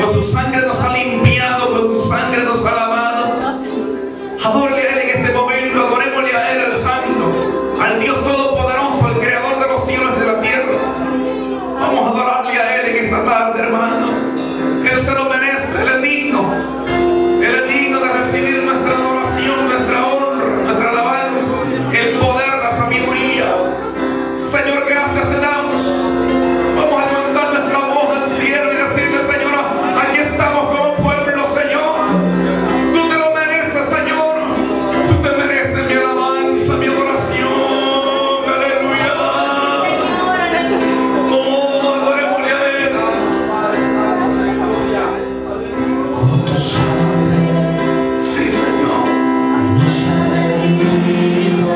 con su sangre nos ha limpiado, con su sangre nos ha lavado. Adórale a Él en este momento, adorémosle a Él, el Santo, al Dios Todopoderoso, el Creador de los cielos y de la tierra. Vamos a adorarle a Él en esta tarde, hermano. Él se lo merece, Él es digno. Él es digno de recibir nuestra adoración, nuestra honra, nuestra alabanza, el poder, la sabiduría. Señor, gracias te damos. Vamos a levantar nuestra voz al cielo y decirle: Señor, aquí estamos como pueblo, Señor. Tú te lo mereces, Señor. Tú te mereces mi alabanza, mi adoración. Aleluya. Oh, adorémosle a Él. Con tu sangre, sí, Señor, nos ha redimido.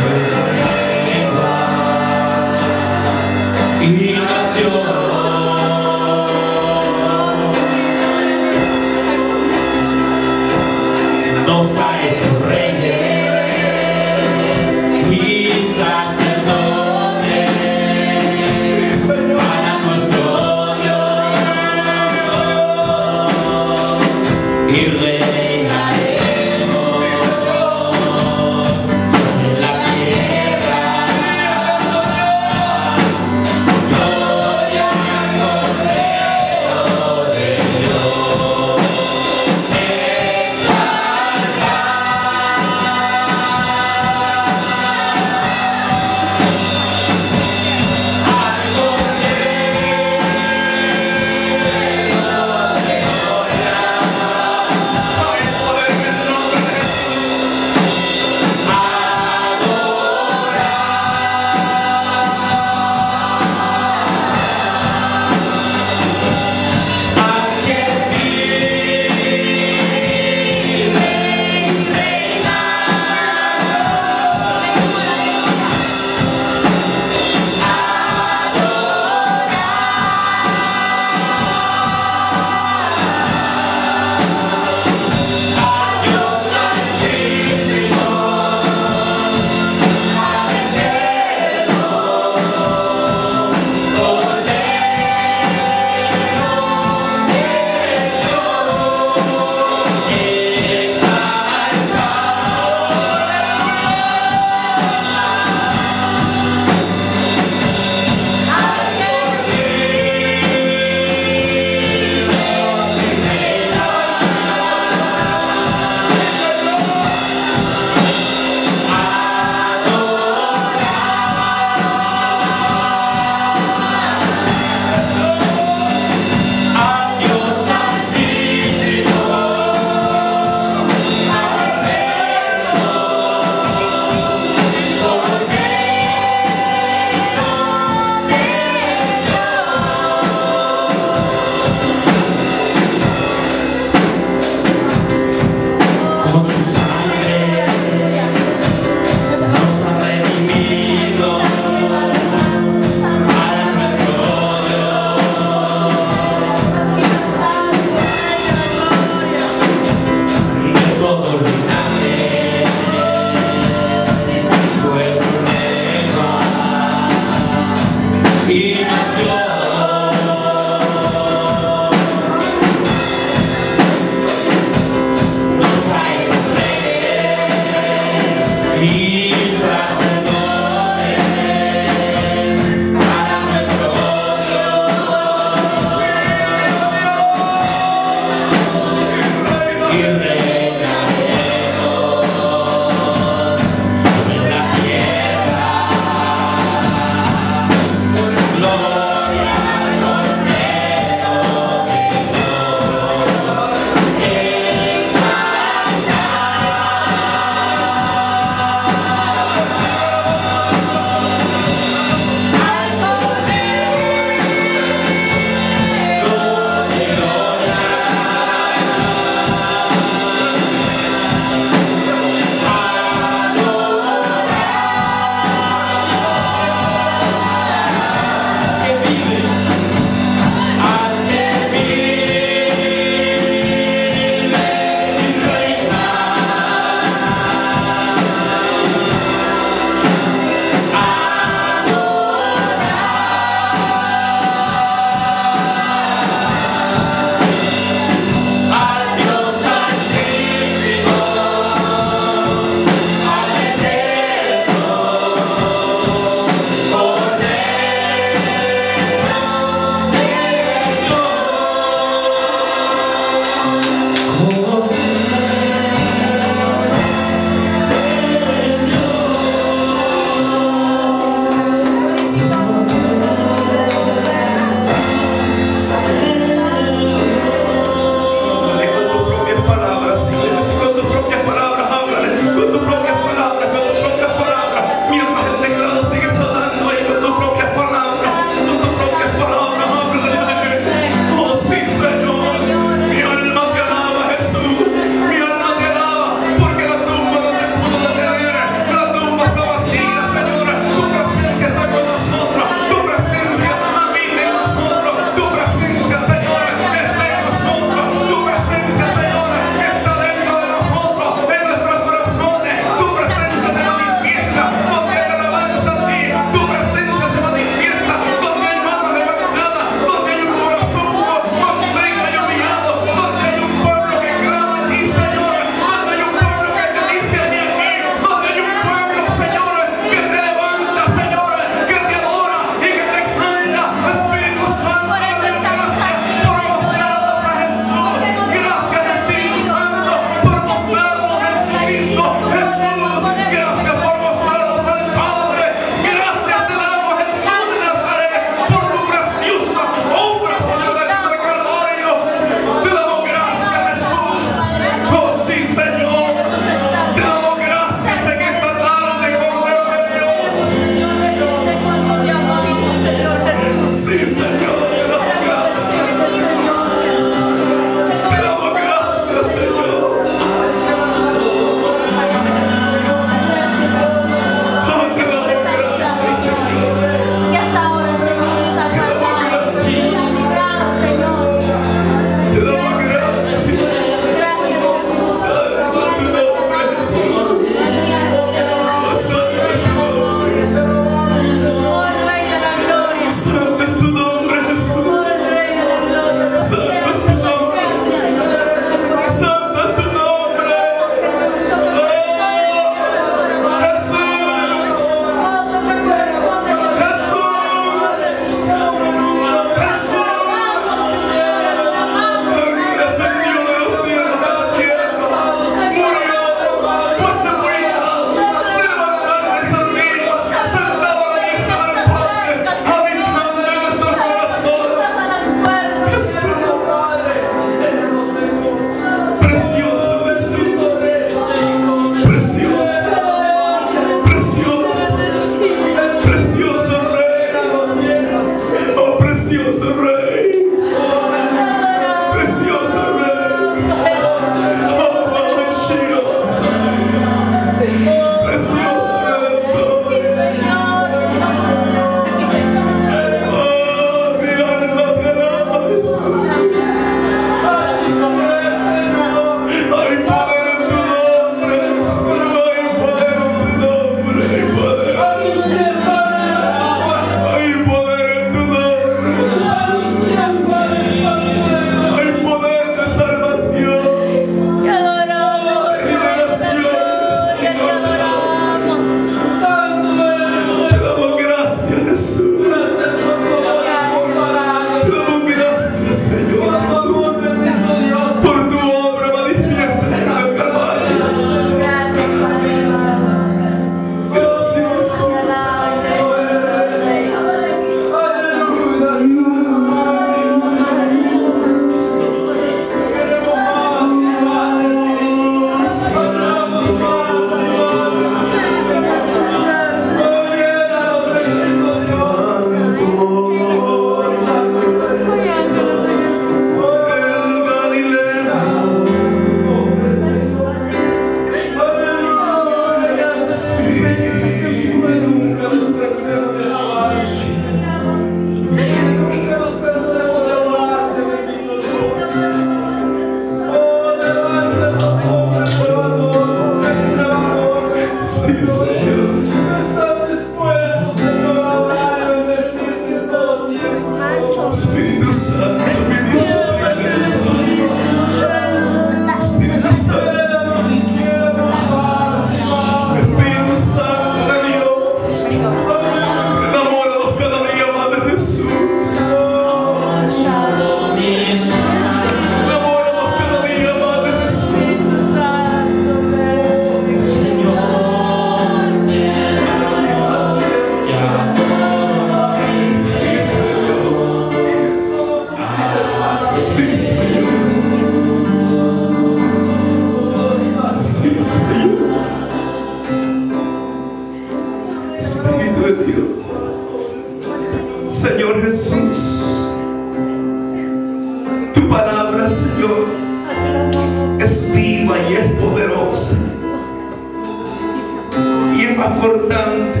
acordante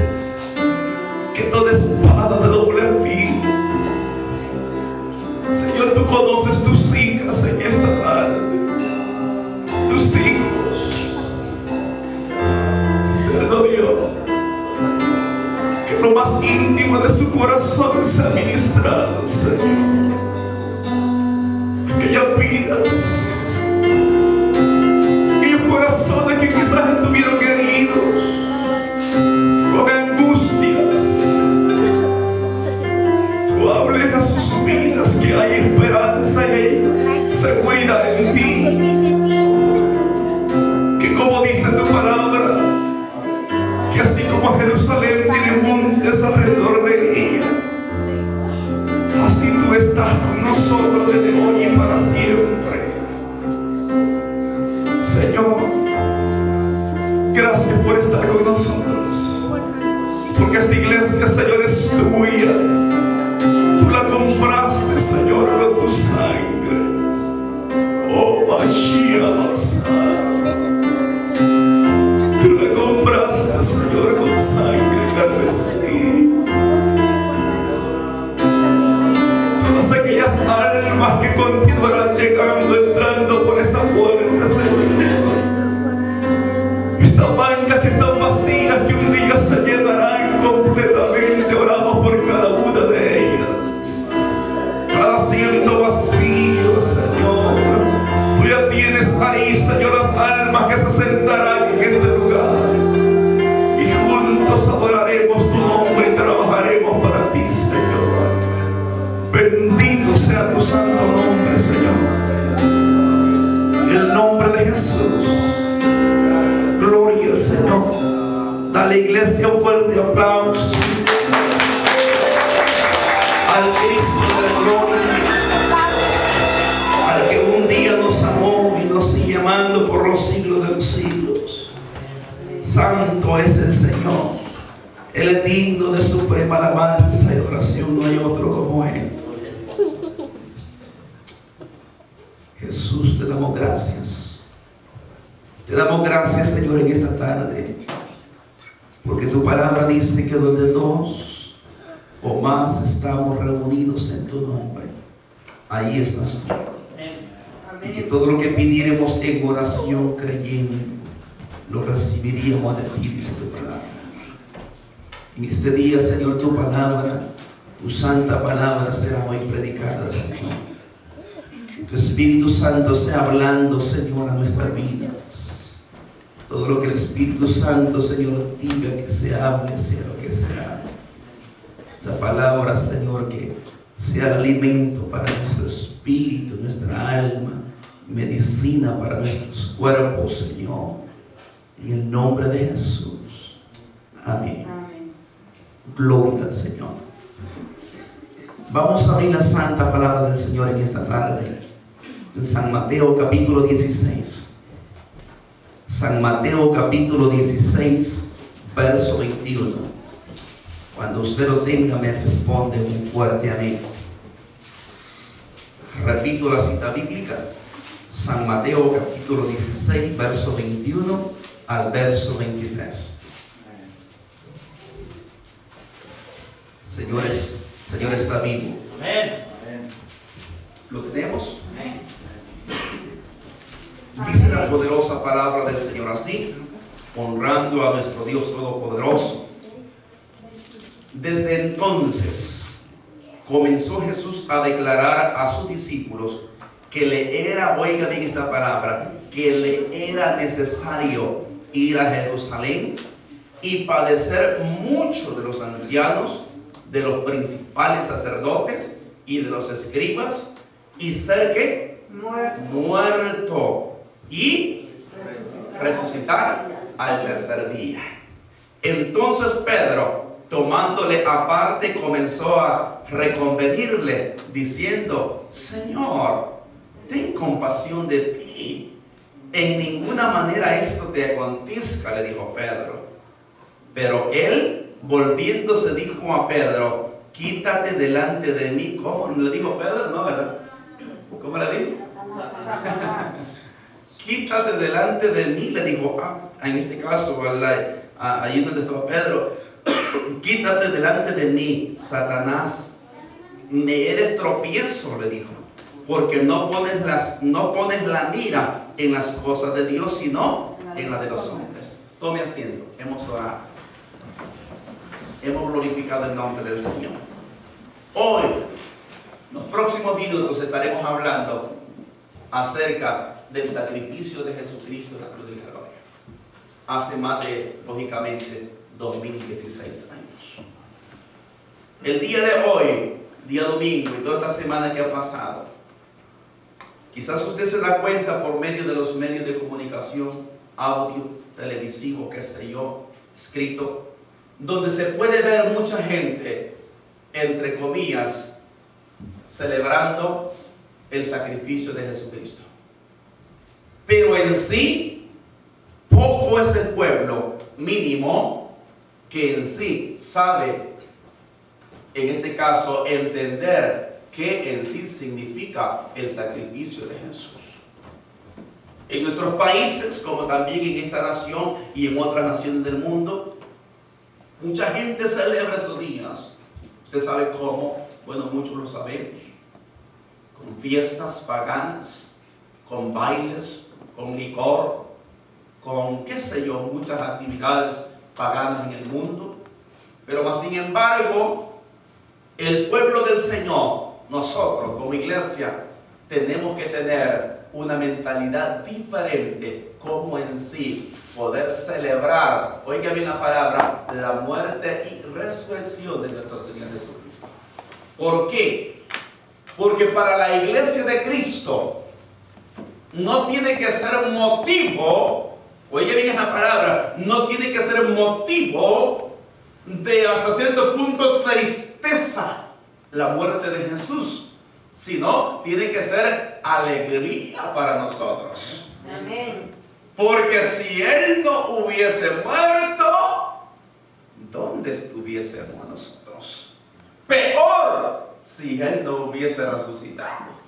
que toda espada de doble filo. Señor, tú conoces tus hijas en esta tarde, tus hijos. Eterno Dios, que lo más íntimo de su corazón sea ministrado, Señor. Aquellas vidas, aquellos corazones que quizás estuvieron heridos con angustias, tú hables a sus vidas que hay esperanza y hay seguridad en ti, que como dice tu palabra, que así como Jerusalén tiene montes alrededor de ella, así tú estás con nosotros desde hoy y para siempre. Señor, gracias por estar con nosotros, porque esta iglesia, Señor, es tuya. Tú la compraste, Señor, con tu sangre. Oh, Mashiach, tú la compraste, Señor, con sangre carmesí. Todas aquellas almas que continuarán llegando, entrando por esa puerta, Señor. Estas bancas que están vacías, que un día se llenarán completamente. Oramos por cada una de ellas. Cada asiento vacío, Señor. Tú ya tienes ahí, Señor, las almas que se sentarán en este lugar. Y juntos adoraremos tu nombre y trabajaremos para ti, Señor. Bendito sea tu santo nombre, Señor. En el nombre de Jesús. Gloria al Señor. Dale, iglesia, un fuerte aplauso al Cristo de la gloria, al que un día nos amó y nos sigue amando por los siglos de los siglos. Santo es el Señor. Él es digno de suprema alabanza y adoración. No hay otro como Él. Jesús, te damos gracias. Te damos gracias, Señor, en esta tarde, porque tu palabra dice que donde dos o más estamos reunidos en tu nombre, ahí estás tú. Y que todo lo que pidiéramos en oración creyendo, lo recibiríamos de ti, dice tu palabra. En este día, Señor, tu palabra, tu santa palabra será hoy predicada, Señor. Tu Espíritu Santo sea hablando, Señor, a nuestras vidas. Todo lo que el Espíritu Santo, Señor, diga que se hable, sea lo que sea. Esa palabra, Señor, que sea el alimento para nuestro espíritu, nuestra alma, medicina para nuestros cuerpos, Señor. En el nombre de Jesús. Amén. Amén. Gloria al Señor. Vamos a abrir la santa palabra del Señor en esta tarde. En San Mateo capítulo 16. San Mateo capítulo 16, verso 21. Cuando usted lo tenga, me responde un fuerte amén. Repito la cita bíblica. San Mateo capítulo 16, verso 21 al verso 23. Señor está vivo. Amén. ¿Lo tenemos? Amén. Dice la poderosa palabra del Señor así, honrando a nuestro Dios Todopoderoso. Desde entonces comenzó Jesús a declarar a sus discípulos que le era, oiga bien esta palabra, que le era necesario ir a Jerusalén y padecer mucho de los ancianos, de los principales sacerdotes y de los escribas, y ser ¿qué? Muerto y resucitar al tercer día. Entonces Pedro, tomándole aparte, comenzó a reconvenirle, diciendo: Señor, ten compasión de ti. En ninguna manera esto te acontezca, le dijo Pedro. Pero él, volviéndose, dijo a Pedro: quítate delante de mí. ¿Cómo le dijo Pedro? No, ¿verdad? ¿Cómo le dijo? Quítate delante de mí, le dijo, en este caso allí donde estaba Pedro, quítate delante de mí, Satanás, me eres tropiezo, le dijo, porque no pones la mira en las cosas de Dios, sino en las de los hombres. Tome asiento, hemos orado, hemos glorificado el nombre del Señor. Hoy, los próximos minutos, estaremos hablando acerca del sacrificio de Jesucristo en la cruz del Calvario, hace más de, lógicamente, 2016 años. El día de hoy, día domingo, y toda esta semana que ha pasado, quizás usted se da cuenta por medio de los medios de comunicación, audio, televisivo, qué sé yo, escrito, donde se puede ver mucha gente, entre comillas, celebrando el sacrificio de Jesucristo. Pero en sí, poco es el pueblo mínimo que en sí sabe, en este caso, entender qué en sí significa el sacrificio de Jesús. En nuestros países, como también en esta nación y en otras naciones del mundo, mucha gente celebra estos días. Usted sabe cómo, bueno, muchos lo sabemos, con fiestas paganas, con bailes, con licor, con qué sé yo, muchas actividades paganas en el mundo. Pero más sin embargo, el pueblo del Señor, nosotros como iglesia, tenemos que tener una mentalidad diferente, como en sí poder celebrar, oiga bien la palabra, la muerte y resurrección de nuestro Señor Jesucristo. ¿Por qué? Porque para la iglesia de Cristo no tiene que ser motivo, oiga bien esa palabra, no tiene que ser motivo de hasta cierto punto tristeza la muerte de Jesús, sino tiene que ser alegría para nosotros. Amén. Porque si Él no hubiese muerto, ¿dónde estuviésemos nosotros? Peor si Él no hubiese resucitado.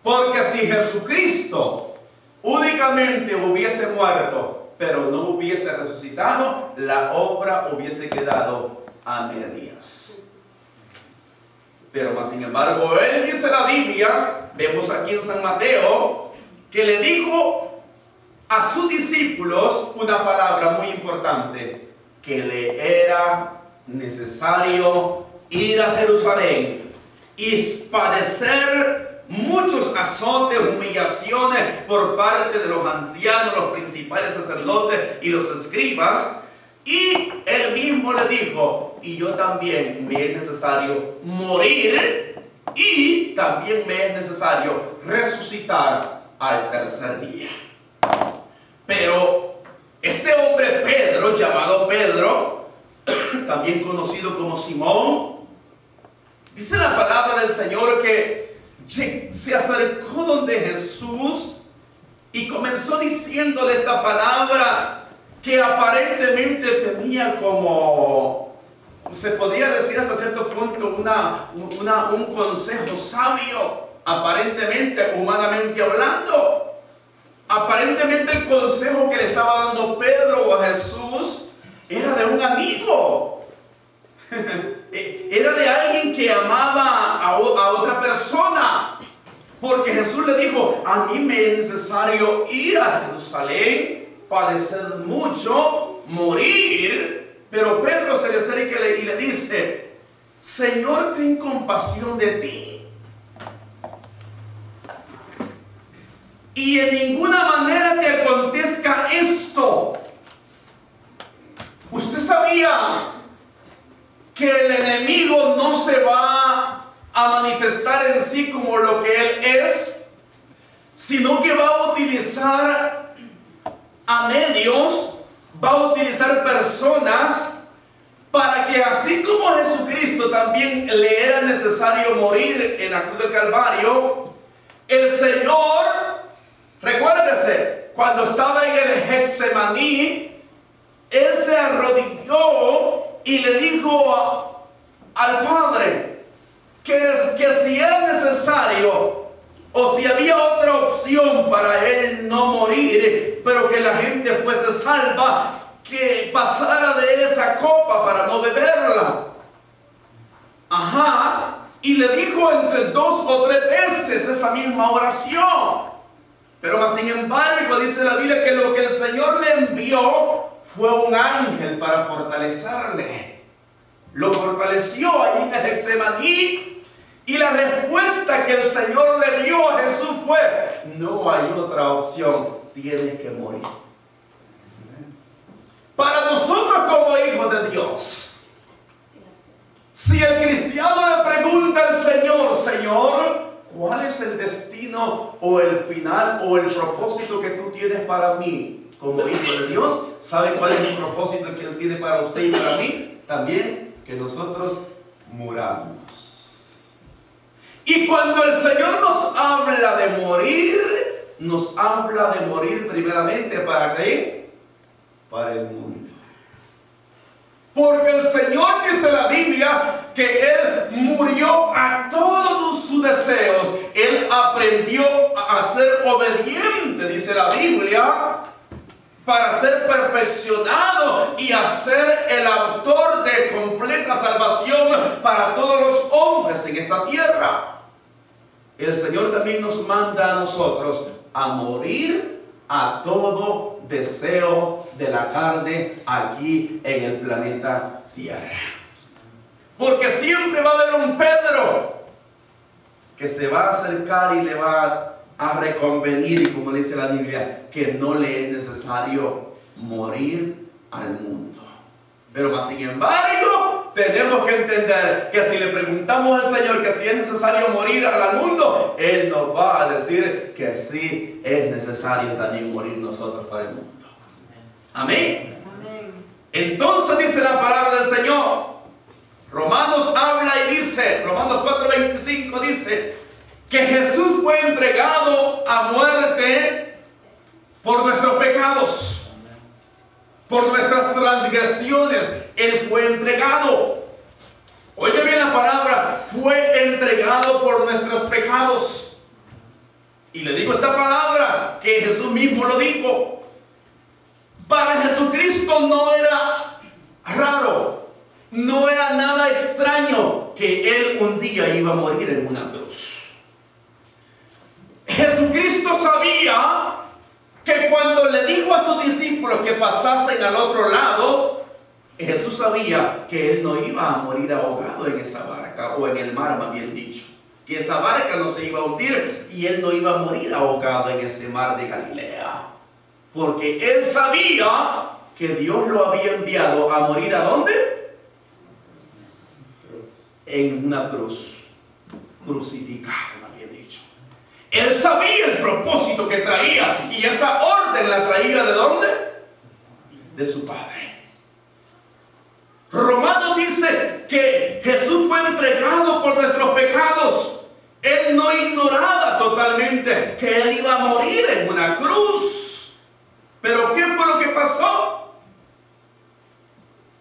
Porque si Jesucristo únicamente hubiese muerto, pero no hubiese resucitado, la obra hubiese quedado a medias. Pero más sin embargo, Él dice la Biblia, vemos aquí en San Mateo, que le dijo a sus discípulos una palabra muy importante, que le era necesario ir a Jerusalén y padecer muchos azotes, humillaciones por parte de los ancianos, los principales sacerdotes y los escribas. Y Él mismo le dijo, y yo también me es necesario morir y también me es necesario resucitar al tercer día. Pero este hombre Pedro, llamado Pedro, también conocido como Simón, dice la palabra del Señor que se acercó donde Jesús y comenzó diciéndole esta palabra que aparentemente tenía como, se podría decir hasta cierto punto, un consejo sabio, aparentemente, humanamente hablando. Aparentemente el consejo que le estaba dando Pedro a Jesús era de un amigo. Era de alguien que amaba a otra persona. Porque Jesús le dijo, a mí me es necesario ir a Jerusalén, padecer mucho, morir. Pero Pedro se le acerca y le dice, Señor, ten compasión de ti. Y en ninguna manera te acontezca esto. Usted sabía que el enemigo no se va a manifestar en sí como lo que él es, sino que va a utilizar a medios, va a utilizar personas para que así como a Jesucristo también le era necesario morir en la cruz del Calvario, el Señor, recuérdese, cuando estaba en el Getsemaní, Él se arrodilló y le dijo al Padre que si era necesario o si había otra opción para Él no morir, pero que la gente fuese salva, que pasara de esa copa para no beberla. Ajá. Y le dijo entre 2 o 3 veces esa misma oración. Pero más sin embargo dice la Biblia que lo que el Señor le envió fue un ángel para fortalecerle. Lo fortaleció allí en el Getsemaní. Y la respuesta que el Señor le dio a Jesús fue: no hay otra opción, tienes que morir. Para nosotros como hijos de Dios, si el cristiano le pregunta al Señor: Señor, ¿cuál es el destino o el final o el propósito que tú tienes para mí como hijo de Dios? ¿Sabe cuál es el propósito que Él tiene para usted y para mí? También que nosotros muramos. Y cuando el Señor nos habla de morir, nos habla de morir primeramente ¿para qué? Para el mundo. Porque el Señor, dice la Biblia, que Él murió a todos sus deseos. Él aprendió a ser obediente, dice la Biblia, para ser perfeccionado y a ser el autor de completa salvación para todos los hombres en esta tierra. El Señor también nos manda a nosotros a morir a todo deseo de la carne aquí en el planeta Tierra. Porque siempre va a haber un Pedro que se va a acercar y le va a reconvenir, como dice la Biblia, que no le es necesario morir al mundo. Pero más sin embargo, tenemos que entender que si le preguntamos al Señor que si es necesario morir al mundo, Él nos va a decir que sí es necesario también morir nosotros para el mundo. Amén. Amén. Entonces dice la palabra del Señor. Romanos habla y dice, Romanos 4:25 dice, que Jesús fue entregado a muerte por nuestros pecados, por nuestras transgresiones. Él fue entregado. Oiga bien la palabra, fue entregado por nuestros pecados. Y le digo esta palabra que Jesús mismo lo dijo. Para Jesucristo no era raro, no era nada extraño que Él un día iba a morir en una cruz. Jesucristo sabía que cuando le dijo a sus discípulos que pasasen al otro lado, Jesús sabía que Él no iba a morir ahogado en esa barca, o en el mar, más bien dicho. Que esa barca no se iba a hundir y Él no iba a morir ahogado en ese mar de Galilea. Porque Él sabía que Dios lo había enviado a morir ¿a dónde? En una cruz, crucificado, más bien dicho. Él sabía el propósito que traía, y esa orden la traía ¿de dónde? De su Padre. Romanos dice que Jesús fue entregado por nuestros pecados. Él no ignoraba totalmente que Él iba a morir en una cruz. Pero ¿qué fue lo que pasó?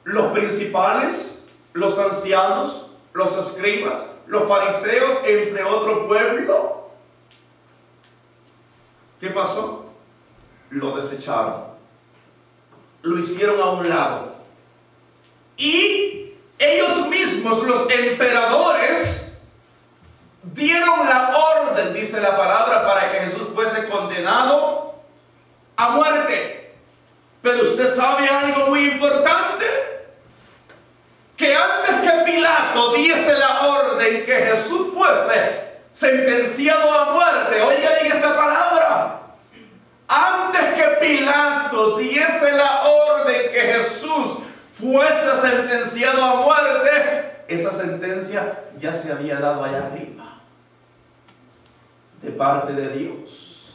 Los principales, los ancianos, los escribas, los fariseos, entre otro pueblo, ¿qué pasó? Lo desecharon, lo hicieron a un lado. Y ellos mismos, los emperadores, dieron la orden, dice la palabra, para que Jesús fuese condenado a muerte. Pero usted sabe algo muy importante, que antes que Pilato diese la orden que Jesús fuese sentenciado a muerte, oiga bien esta palabra, antes que Pilato diese la orden que Jesús fuese sentenciado a muerte, esa sentencia ya se había dado allá arriba, de parte de Dios.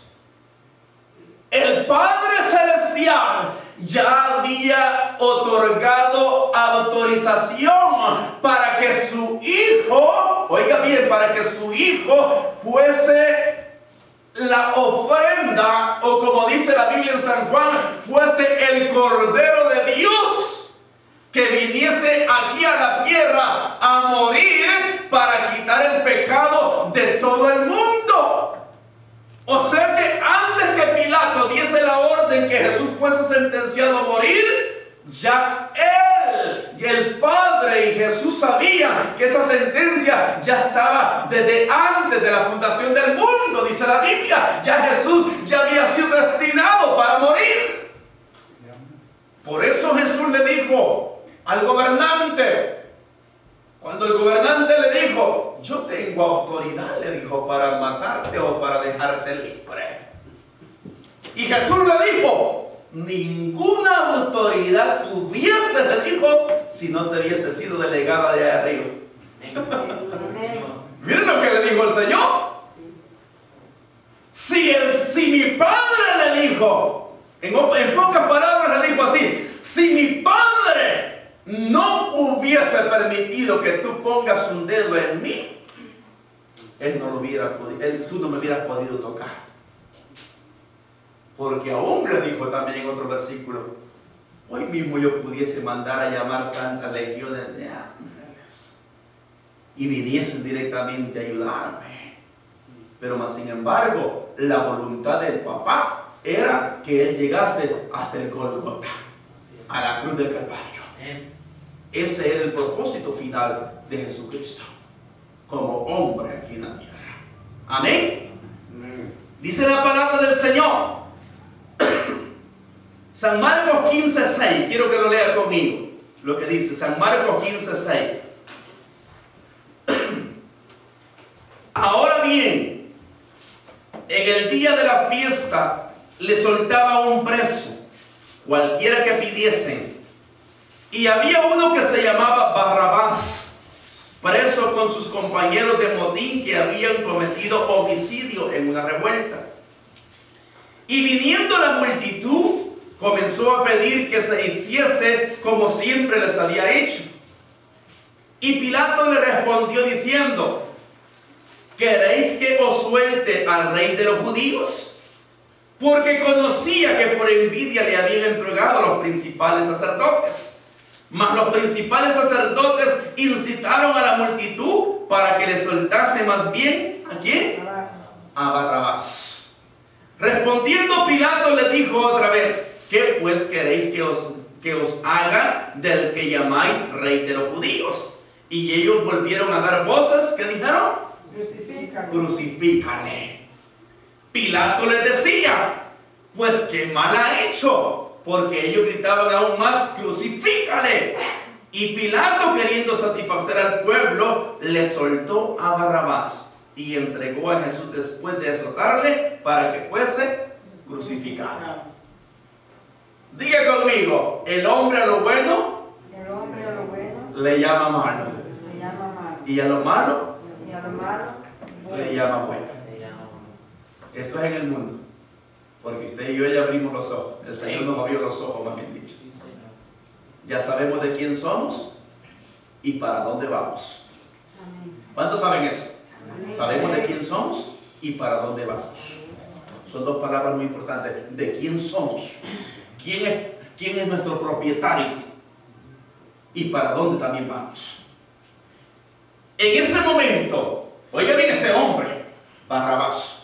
El Padre Celestial ya había otorgado autorización para que su Hijo, oiga bien, para que su Hijo fuese la ofrenda, o como dice la Biblia en San Juan, fuese el Cordero de Dios que viniese aquí a la tierra a morir para quitar el pecado de todo el mundo. O sea que antes que Pilato diese la orden que Jesús fuese sentenciado a morir, sabía que esa sentencia ya estaba desde antes de la fundación del mundo. Dice la Biblia, ya Jesús ya había sido destinado para morir. Por eso Jesús le dijo al gobernante, cuando el gobernante le dijo, yo tengo autoridad, le dijo, para matarte o para dejarte libre. Y Jesús le dijo, ninguna autoridad tuviese, le dijo, si no te hubiese sido delegada de allá arriba. Miren lo que le dijo el Señor. Si mi Padre le dijo, en pocas palabras le dijo así, si mi Padre no hubiese permitido que tú pongas un dedo en mí, Él no lo hubiera podido, tú no me hubieras podido tocar. Porque aún le dijo también en otro versículo, hoy mismo yo pudiese mandar a llamar tantas legiones de ángeles y viniesen directamente a ayudarme. Pero más sin embargo, la voluntad del Papá era que Él llegase hasta el Gólgota, a la cruz del Calvario. Ese era el propósito final de Jesucristo como hombre aquí en la tierra. Amén. Dice la palabra del Señor, San Marcos 15:6. Quiero que lo lea conmigo. Lo que dice San Marcos 15:6. Ahora bien, en el día de la fiesta le soltaba un preso, cualquiera que pidiesen. Y había uno que se llamaba Barrabás, preso con sus compañeros de motín que habían cometido homicidio en una revuelta. Y viniendo la multitud, comenzó a pedir que se hiciese como siempre les había hecho. Y Pilato le respondió diciendo, ¿queréis que os suelte al rey de los judíos? Porque conocía que por envidia le habían entregado a los principales sacerdotes. Mas los principales sacerdotes incitaron a la multitud para que le soltase más bien, ¿a quién? A Barrabás. Respondiendo Pilato le dijo otra vez, ¿qué pues queréis que os haga del que llamáis rey de los judíos? Y ellos volvieron a dar voces, ¿qué dijeron? Crucifícale. Crucifícale. Pilato les decía, pues qué mal ha hecho, porque ellos gritaban aún más, crucifícale. Y Pilato, queriendo satisfacer al pueblo, le soltó a Barrabás y entregó a Jesús después de azotarle para que fuese crucificado. Diga conmigo, el hombre a lo bueno, le llama malo. Y a lo malo, le llama bueno. Esto es en el mundo. Porque usted y yo ya abrimos los ojos. El Señor nos abrió los ojos, más bien dicho. Ya sabemos de quién somos y para dónde vamos. ¿Cuántos saben eso? Sabemos de quién somos y para dónde vamos. Son dos palabras muy importantes. De quién somos. ¿Quién es nuestro propietario? Y para dónde también vamos. En ese momento, oiga bien, ese hombre, Barrabás,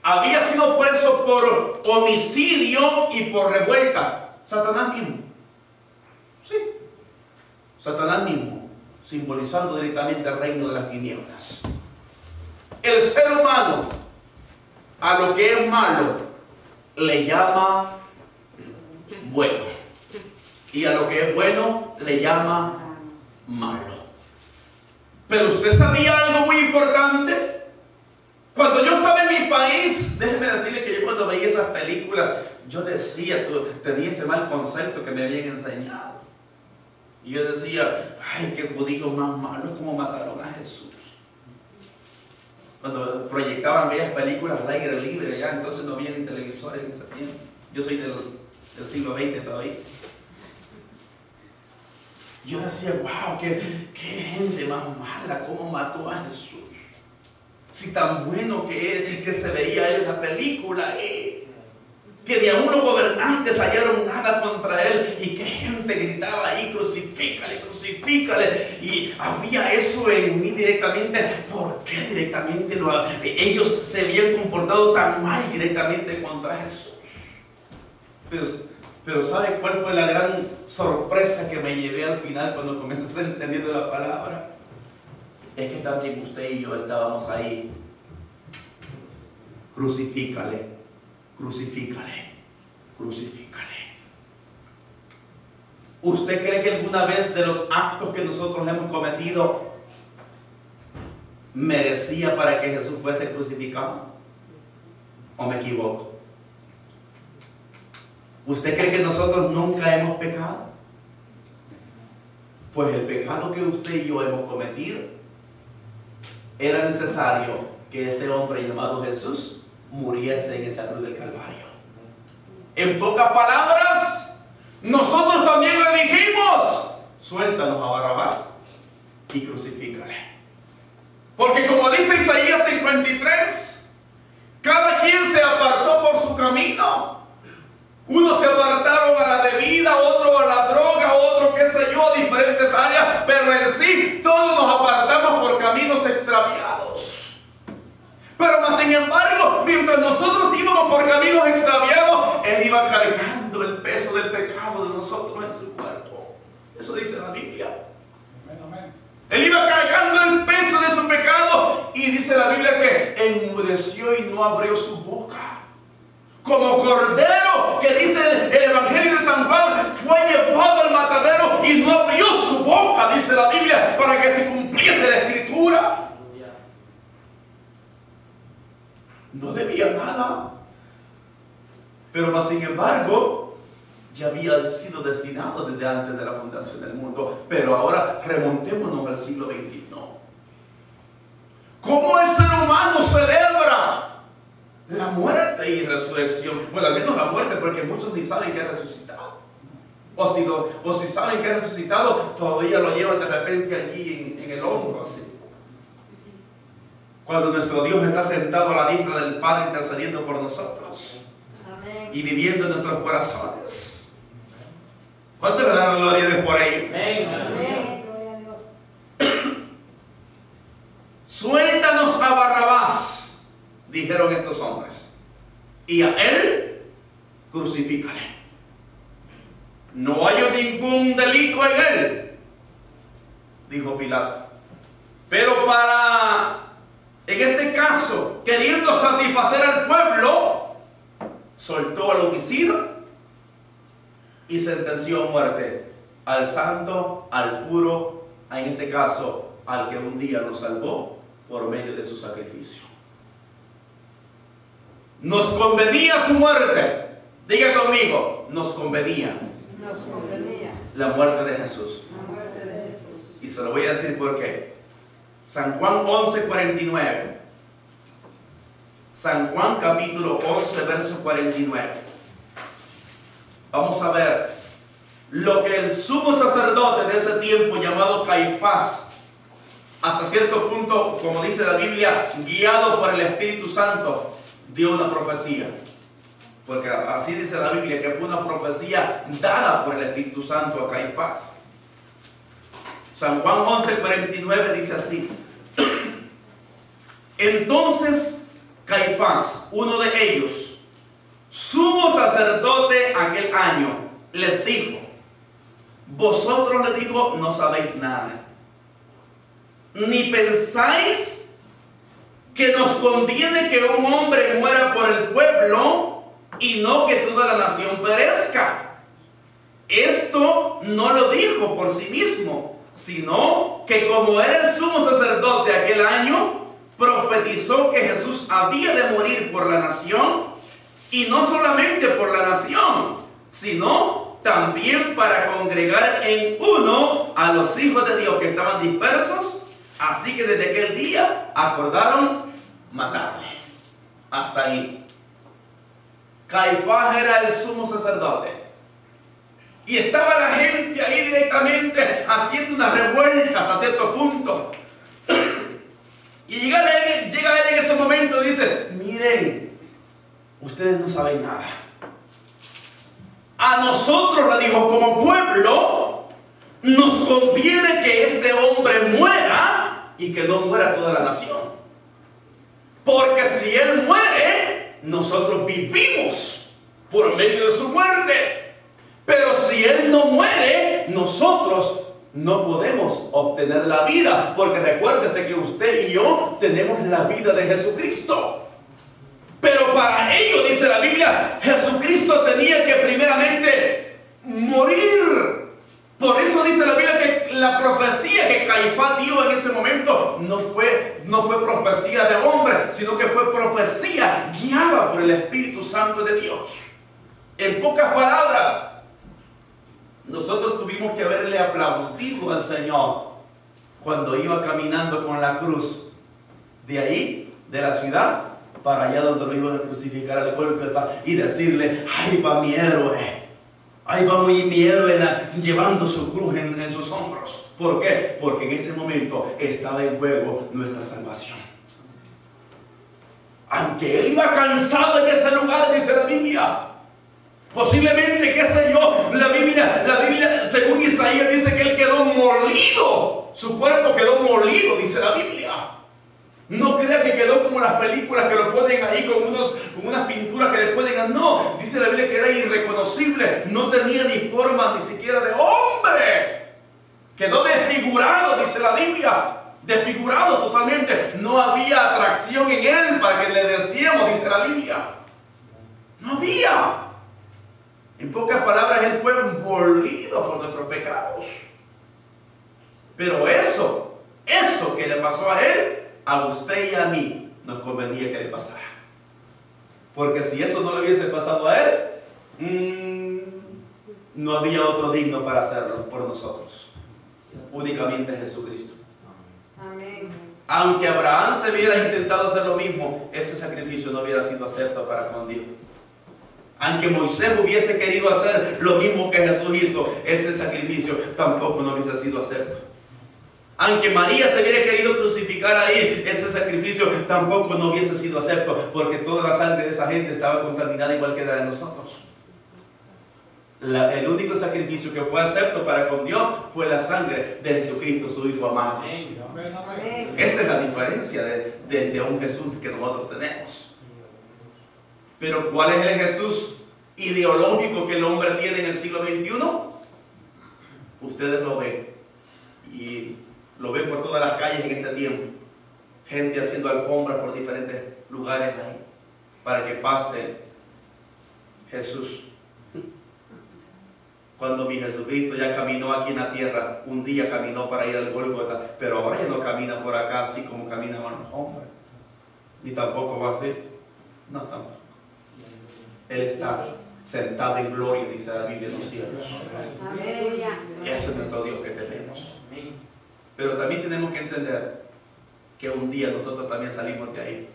había sido preso por homicidio y por revuelta. Satanás mismo. Sí. Satanás mismo, simbolizando directamente el reino de las tinieblas. El ser humano, a lo que es malo, le llama bueno. Y a lo que es bueno, le llama malo. Pero usted sabía algo muy importante. Cuando yo estaba en mi país, déjeme decirle que yo cuando veía esas películas, yo decía, tenía ese mal concepto que me habían enseñado. Y yo decía, ay, qué judíos más malos, como mataron a Jesús. Cuando proyectaban aquellas películas al aire libre, ya entonces no había ni televisores en ese tiempo. Yo soy del siglo XX todavía. Yo decía, wow, qué gente más mala, cómo mató a Jesús. Si tan bueno que se veía él en la película, que de aún los gobernantes hallaron nada contra él, y que gente gritaba ahí, crucifícale, crucifícale, y había eso en mí directamente. ¿Por qué directamente ellos se habían comportado tan mal directamente contra Jesús? Pero ¿sabe cuál fue la gran sorpresa que me llevé al final cuando comencé entendiendo la palabra? Es que también usted y yo estábamos ahí. Crucifícale, crucifícale, crucifícale. ¿Usted cree que alguna vez de los actos que nosotros hemos cometido merecía para que Jesús fuese crucificado? ¿O me equivoco? ¿Usted cree que nosotros nunca hemos pecado? Pues el pecado que usted y yo hemos cometido, era necesario que ese hombre llamado Jesús muriese en esa cruz del Calvario. En pocas palabras, nosotros también le dijimos: suéltanos a Barrabás y crucifícale. Porque como dice Isaías 53, cada quien se apartó por su camino. Unos se apartaron a la bebida, otros a la droga, otros qué sé yo, a diferentes áreas, pero en sí todos nos apartamos por caminos extraviados. Pero más sin embargo, mientras nosotros íbamos por caminos extraviados, Él iba cargando el peso del pecado de nosotros en su cuerpo. Eso dice la Biblia. Él iba cargando el peso de su pecado, y dice la Biblia que enmudeció y no abrió su boca. Como cordero, que dice el Evangelio de San Juan, fue llevado al matadero y no abrió su boca, dice la Biblia, para que se cumpliese la Escritura. No debía nada, pero más sin embargo ya había sido destinado desde antes de la fundación del mundo. Pero ahora remontémonos al siglo XXI. ¿Cómo el ser humano celebra la muerte y resurrección? Bueno, al menos la muerte, porque muchos ni saben que ha resucitado. O si saben que ha resucitado, todavía lo llevan de repente allí en el hombro, así. Cuando nuestro Dios está sentado a la diestra del Padre intercediendo por nosotros. Amén. Y viviendo en nuestros corazones. ¿Cuánto le dan la gloria a Dios por ello? Amén. Suéltanos a Barrabás, dijeron estos hombres, y a él crucifícale. No hallo ningún delito en él, dijo Pilato. Pero en este caso, queriendo satisfacer al pueblo, soltó al homicida y sentenció a muerte al santo, al puro, en este caso, al que un día nos salvó por medio de su sacrificio. Nos convenía su muerte. Diga conmigo, nos convenía. Nos convenía la muerte de Jesús. La muerte de Jesús. Y se lo voy a decir por qué. San Juan 11:49. San Juan capítulo 11, verso 49. Vamos a ver lo que el sumo sacerdote de ese tiempo, llamado Caifás, hasta cierto punto, como dice la Biblia, guiado por el Espíritu Santo, dio una profecía. Porque así dice la Biblia, que fue una profecía dada por el Espíritu Santo a Caifás. San Juan 11:49 dice así: entonces Caifás, uno de ellos, sumo sacerdote aquel año, les dijo: vosotros, le digo, no sabéis nada, ni pensáis que nos conviene que un hombre muera por el pueblo y no que toda la nación perezca. Esto no lo dijo por sí mismo, sino que como era el sumo sacerdote aquel año, profetizó que Jesús había de morir por la nación, y no solamente por la nación, sino también para congregar en uno a los hijos de Dios que estaban dispersos. Así que desde aquel día acordaron matarle. Hasta ahí. Caifás era el sumo sacerdote. Y estaba la gente ahí directamente haciendo una revuelta hasta cierto punto. Y llega él en ese momento y dice: miren, ustedes no saben nada. A nosotros, le dijo, como pueblo, nos conviene que este hombre muera y que no muera toda la nación. Porque si él muere, nosotros vivimos por medio de su muerte. si Él no muere, nosotros no podemos obtener la vida, porque recuérdese que usted y yo tenemos la vida de Jesucristo. Pero para ello, dice la Biblia, Jesucristo tenía que primeramente morir. Por eso dice la Biblia que la profecía que Caifás dio en ese momento no fue profecía de hombre, sino que fue profecía guiada por el Espíritu Santo de Dios. En pocas palabras, nosotros tuvimos que haberle aplaudido al Señor cuando iba caminando con la cruz de ahí, de la ciudad, para allá donde lo iban a crucificar al Gólgota, y decirle: ahí va mi héroe, ahí va mi héroe llevando su cruz en sus hombros. ¿Por qué? Porque en ese momento estaba en juego nuestra salvación. Aunque él iba cansado en ese lugar, dice la Biblia, posiblemente, qué sé yo, la Biblia, según Isaías, dice que él quedó molido. Su cuerpo quedó molido, dice la Biblia. No crea que quedó como las películas que lo ponen ahí con unas pinturas que le ponen. No, dice la Biblia que era irreconocible. No tenía ni forma ni siquiera de hombre. Quedó desfigurado, dice la Biblia. Desfigurado totalmente. No había atracción en él para que le decíamos, dice la Biblia. No había. En pocas palabras, él fue molido por nuestros pecados. Pero eso que le pasó a él, a usted y a mí, nos convenía que le pasara. Porque si eso no le hubiese pasado a él, no había otro digno para hacerlo por nosotros. Únicamente Jesucristo. Amén. Aunque Abraham se hubiera intentado hacer lo mismo, ese sacrificio no hubiera sido acepto para con Dios. Aunque Moisés hubiese querido hacer lo mismo que Jesús hizo, ese sacrificio tampoco no hubiese sido acepto. Aunque María se hubiera querido crucificar ahí, ese sacrificio tampoco no hubiese sido acepto, porque toda la sangre de esa gente estaba contaminada igual que la de nosotros. El único sacrificio que fue acepto para con Dios fue la sangre de Jesucristo, su Hijo amado. Esa es la diferencia de un Jesús que nosotros tenemos. Pero ¿cuál es el Jesús ideológico que el hombre tiene en el siglo XXI? Ustedes lo ven. Y lo ven por todas las calles en este tiempo. Gente haciendo alfombras por diferentes lugares ahí, para que pase Jesús. Cuando mi Jesucristo ya caminó aquí en la tierra, un día caminó para ir al Gólgota, pero ahora ya no camina por acá así como caminaban los hombres. Ni tampoco va a ser. No, tampoco. Él está sentado en gloria, dice la Biblia, en los cielos. Y ese es nuestro Dios que tenemos. Pero también tenemos que entender que un día nosotros también salimos de ahí.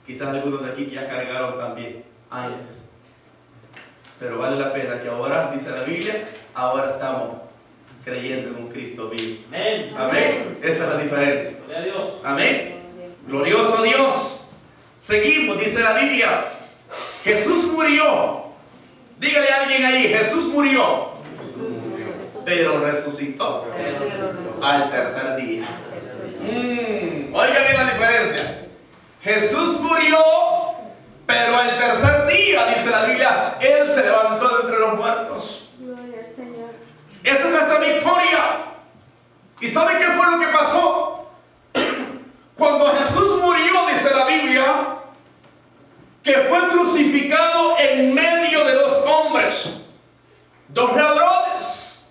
Quizás algunos de aquí que ya cargaron también antes. Pero vale la pena que ahora, dice la Biblia, ahora estamos creyendo en un Cristo vivo. Amén. Amén. Esa es la diferencia. Amén. Glorioso Dios. Seguimos, dice la Biblia. Jesús murió. Dígale a alguien ahí, Jesús murió. Pero resucitó al tercer día. Oiga bien la diferencia. Jesús murió, pero al tercer día, dice la Biblia, Él se levantó de entre los muertos. Esa es nuestra victoria. ¿Y sabe qué fue lo que pasó? Cuando Jesús murió, dice la Biblia, que fue crucificado en medio de dos hombres, dos ladrones,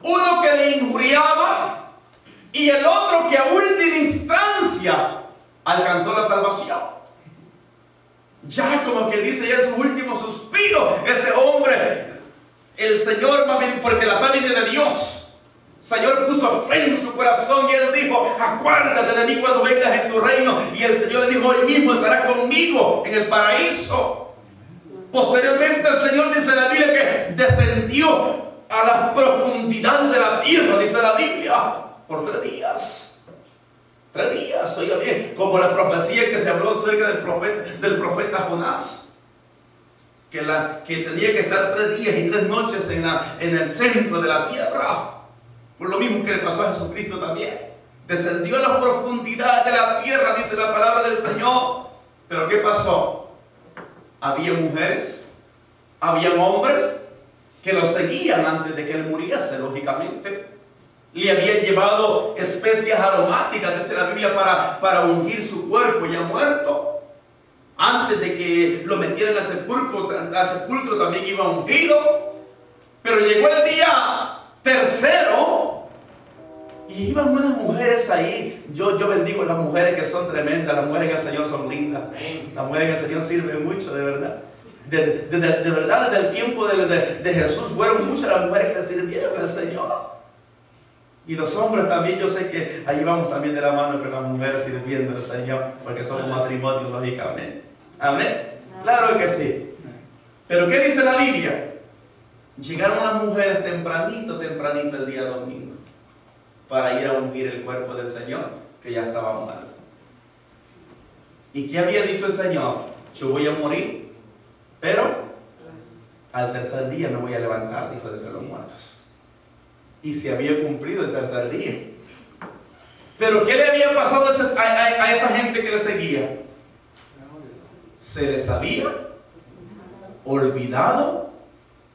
uno que le injuriaba y el otro que a última instancia alcanzó la salvación. Ya como que dice ya su último suspiro, ese hombre, el Señor, más bien porque la fe viene de Dios. Señor puso fe en su corazón y Él dijo, acuérdate de mí cuando vengas en tu reino. Y el Señor le dijo, hoy mismo estarás conmigo en el paraíso. Posteriormente el Señor, dice la Biblia, que descendió a las profundidades de la tierra, dice la Biblia, por 3 días. 3 días, oiga bien, como la profecía que se habló acerca del profeta Jonás, que tenía que estar 3 días y 3 noches en el centro de la tierra. Fue lo mismo que le pasó a Jesucristo también. Descendió a las profundidades de la tierra, dice la palabra del Señor. Pero ¿qué pasó? Había mujeres, habían hombres que lo seguían antes de que él muriese, lógicamente. Le habían llevado especias aromáticas, dice la Biblia, para ungir su cuerpo ya muerto. Antes de que lo metieran al sepulcro también iba ungido. Pero llegó el día tercero y iban unas mujeres ahí. Yo bendigo a las mujeres que son tremendas, las mujeres que el Señor son lindas. Las mujeres que el Señor sirven mucho, de verdad. De verdad, desde el tiempo de Jesús fueron muchas las mujeres que le sirvieron al Señor. Y los hombres también, yo sé que ahí vamos también de la mano con las mujeres sirviendo al Señor, porque somos matrimonio, lógicamente. Amén. Claro que sí. Pero ¿qué dice la Biblia? Llegaron las mujeres tempranito el día domingo para ir a ungir el cuerpo del Señor, que ya estaba muerto. ¿Y qué había dicho el Señor? Yo voy a morir, pero al tercer día me voy a levantar, dijo, de entre los muertos. Y se había cumplido el tercer día. Pero ¿qué le había pasado a esa gente que le seguía? Se les había olvidado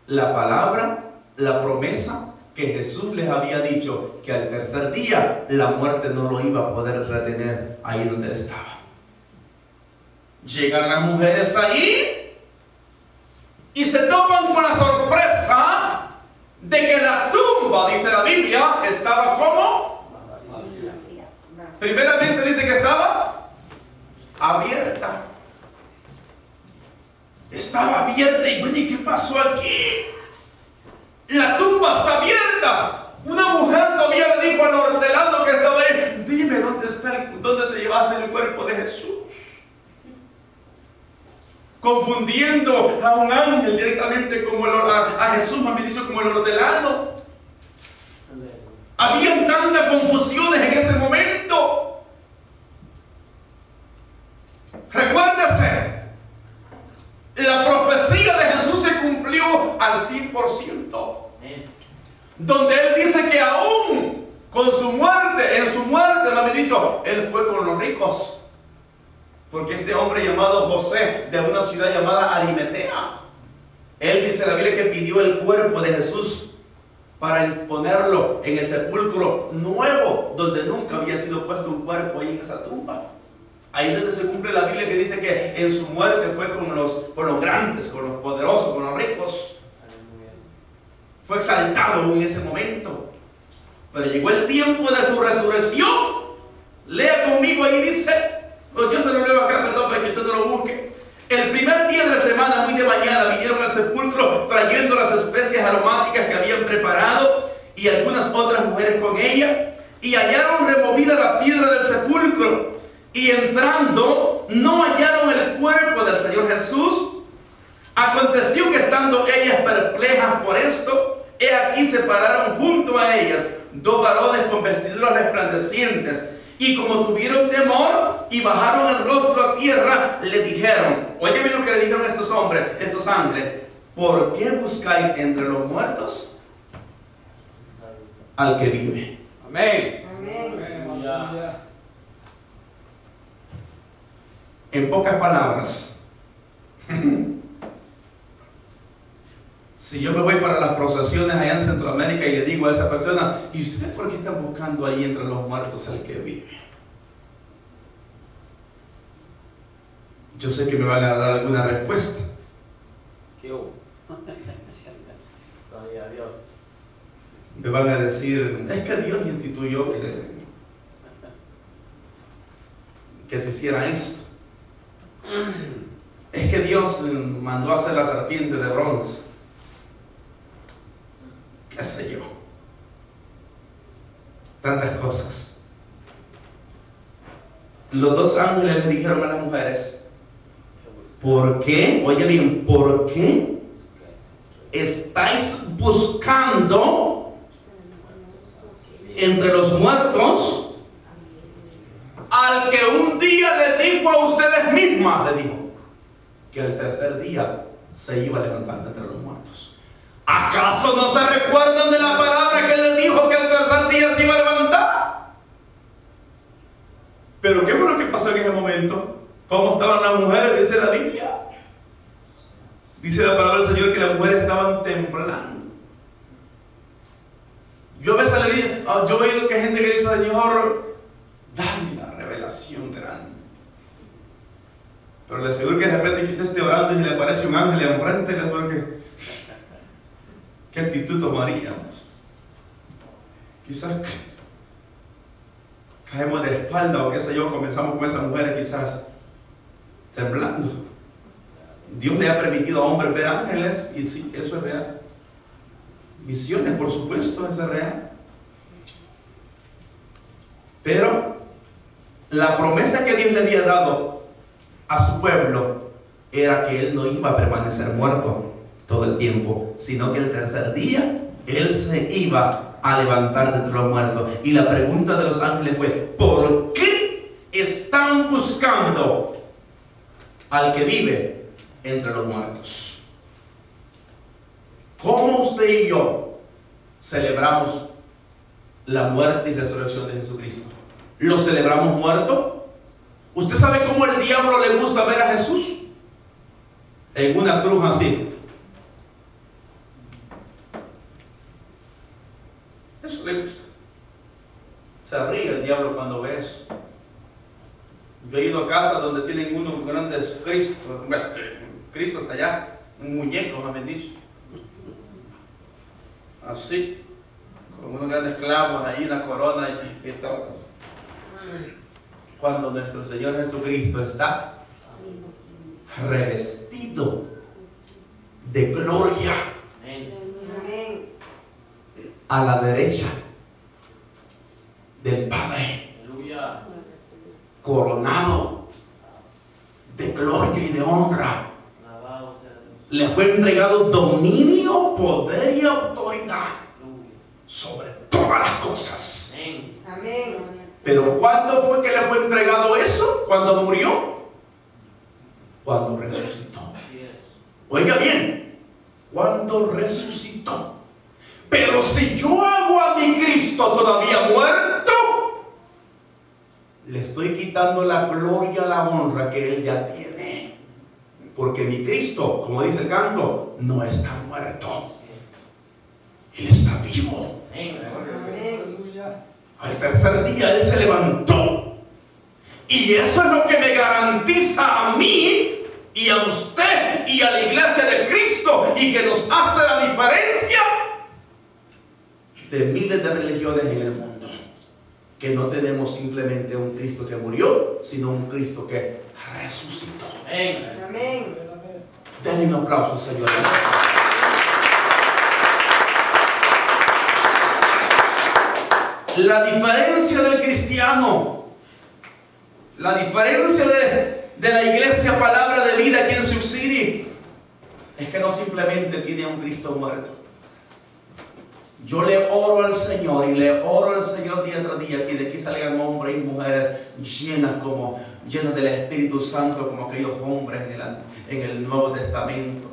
la palabra, la promesa que Jesús les había dicho, que al tercer día la muerte no lo iba a poder retener ahí donde él estaba. Llegan las mujeres ahí y se topan con la sorpresa de que la tumba, dice la Biblia, estaba ¿cómo? Primeramente dice que estaba abierta. Estaba abierta y bueno, ¿y qué pasó aquí? La tumba está abierta. Una mujer todavía le dijo al hortelano que estaba ahí: dime dónde te llevaste el cuerpo de Jesús. Confundiendo a un ángel directamente como a Jesús, me había dicho, como el hortelano. Habían tantas confusiones en ese momento. Recuérdese, la profecía de Jesús se cumplió al 100%. Donde él dice que aún con su muerte, en su muerte, me había dicho, él fue con los ricos. Porque este hombre llamado José, de una ciudad llamada Arimatea, él dice la Biblia que pidió el cuerpo de Jesús para ponerlo en el sepulcro nuevo, donde nunca había sido puesto un cuerpo ahí en esa tumba. Ahí es donde se cumple la Biblia que dice que en su muerte fue con los grandes, con los poderosos, con los ricos. Fue exaltado en ese momento. Pero llegó el tiempo de su resurrección. Lea conmigo, ahí dice, yo se lo leo acá, perdón, para que usted no lo busque. El primer día de la semana, muy de mañana, vinieron al sepulcro trayendo las especias aromáticas que habían preparado y algunas otras mujeres con ella, y hallaron removida la piedra del sepulcro, y entrando no hallaron el cuerpo del Señor Jesús. Aconteció que estando ellas perplejas por esto, he aquí se pararon junto a ellas dos varones con vestiduras resplandecientes, y como tuvieron temor y bajaron el rostro a tierra, le dijeron, oye bien lo que le dijeron estos hombres, estos ángeles: ¿por qué buscáis entre los muertos al que vive? Amén. Amén. En pocas palabras, si yo me voy para las procesiones allá en Centroamérica y le digo a esa persona: ¿y ustedes por qué están buscando ahí entre los muertos al que vive? Yo sé que me van a dar alguna respuesta. ¿Qué hubo? Gloria a Dios. Me van a decir: es que Dios instituyó que se hiciera esto. Es que Dios mandó a hacer la serpiente de bronce. ¿Qué sé yo? Tantas cosas. Los dos ángeles le dijeron a las mujeres: ¿por qué? Oye bien, ¿por qué estáis buscando entre los muertos al que un día le dijo a ustedes mismas, le dijo, que el tercer día se iba a levantar de entre los muertos? ¿Acaso no se recuerdan de la palabra que le dijo que el tercer día se iba a levantar? ¿Pero qué fue lo que pasó en ese momento? ¿Cómo estaban las mujeres? Dice la Biblia. Dice la palabra del Señor que las mujeres estaban temblando. dice, yo he oído que hay gente que dice, Señor, dame la revelación grande. Pero le aseguro que de repente que usted esté orando y le aparece un ángel enfrente, le aseguro que, ¿qué actitud tomaríamos? Quizás caemos de espalda o qué sé yo, comenzamos con esas mujeres quizás temblando. Dios le ha permitido a hombres ver ángeles y sí, eso es real. Visiones, por supuesto, eso es real. Pero la promesa que Dios le había dado a su pueblo era que Él no iba a permanecer muerto todo el tiempo, sino que el tercer día Él se iba a levantar de entre los muertos. Y la pregunta de los ángeles fue, ¿por qué están buscando al que vive entre los muertos? ¿Cómo usted y yo celebramos la muerte y resurrección de Jesucristo? ¿Lo celebramos muerto? ¿Usted sabe cómo el diablo le gusta ver a Jesús? En una cruz así. Eso le gusta. Se ríe el diablo cuando ve eso. Yo he ido a casas donde tienen unos grandes Cristos. Bueno, Cristo está allá, un muñeco, me han dicho. Así, con unos grandes clavos ahí, la corona y todo. Cuando nuestro Señor Jesucristo está revestido de gloria a la derecha del Padre, coronado de gloria y de honra, le fue entregado dominio, poder y autoridad sobre todas las cosas. Amén. Pero ¿cuándo fue que le fue entregado eso? ¿Cuándo murió? Cuando resucitó. Oiga bien, cuando resucitó. Pero si yo hago a mi Cristo todavía muerto, le estoy quitando la gloria, la honra que Él ya tiene. Porque mi Cristo, como dice el canto, no está muerto. Él está vivo. Al tercer día Él se levantó. Y eso es lo que me garantiza a mí y a usted y a la iglesia de Cristo, y que nos hace la diferencia de miles de religiones en el mundo. Que no tenemos simplemente un Cristo que murió, sino un Cristo que resucitó. Amén. Denle un aplauso, Señor. La diferencia del cristiano, la diferencia de la iglesia Palabra de Vida aquí en Sioux City, es que no simplemente tiene a un Cristo muerto. Yo le oro al Señor y le oro al Señor día tras día que de aquí salgan hombres y mujeres llenas del Espíritu Santo, como aquellos hombres en el Nuevo Testamento,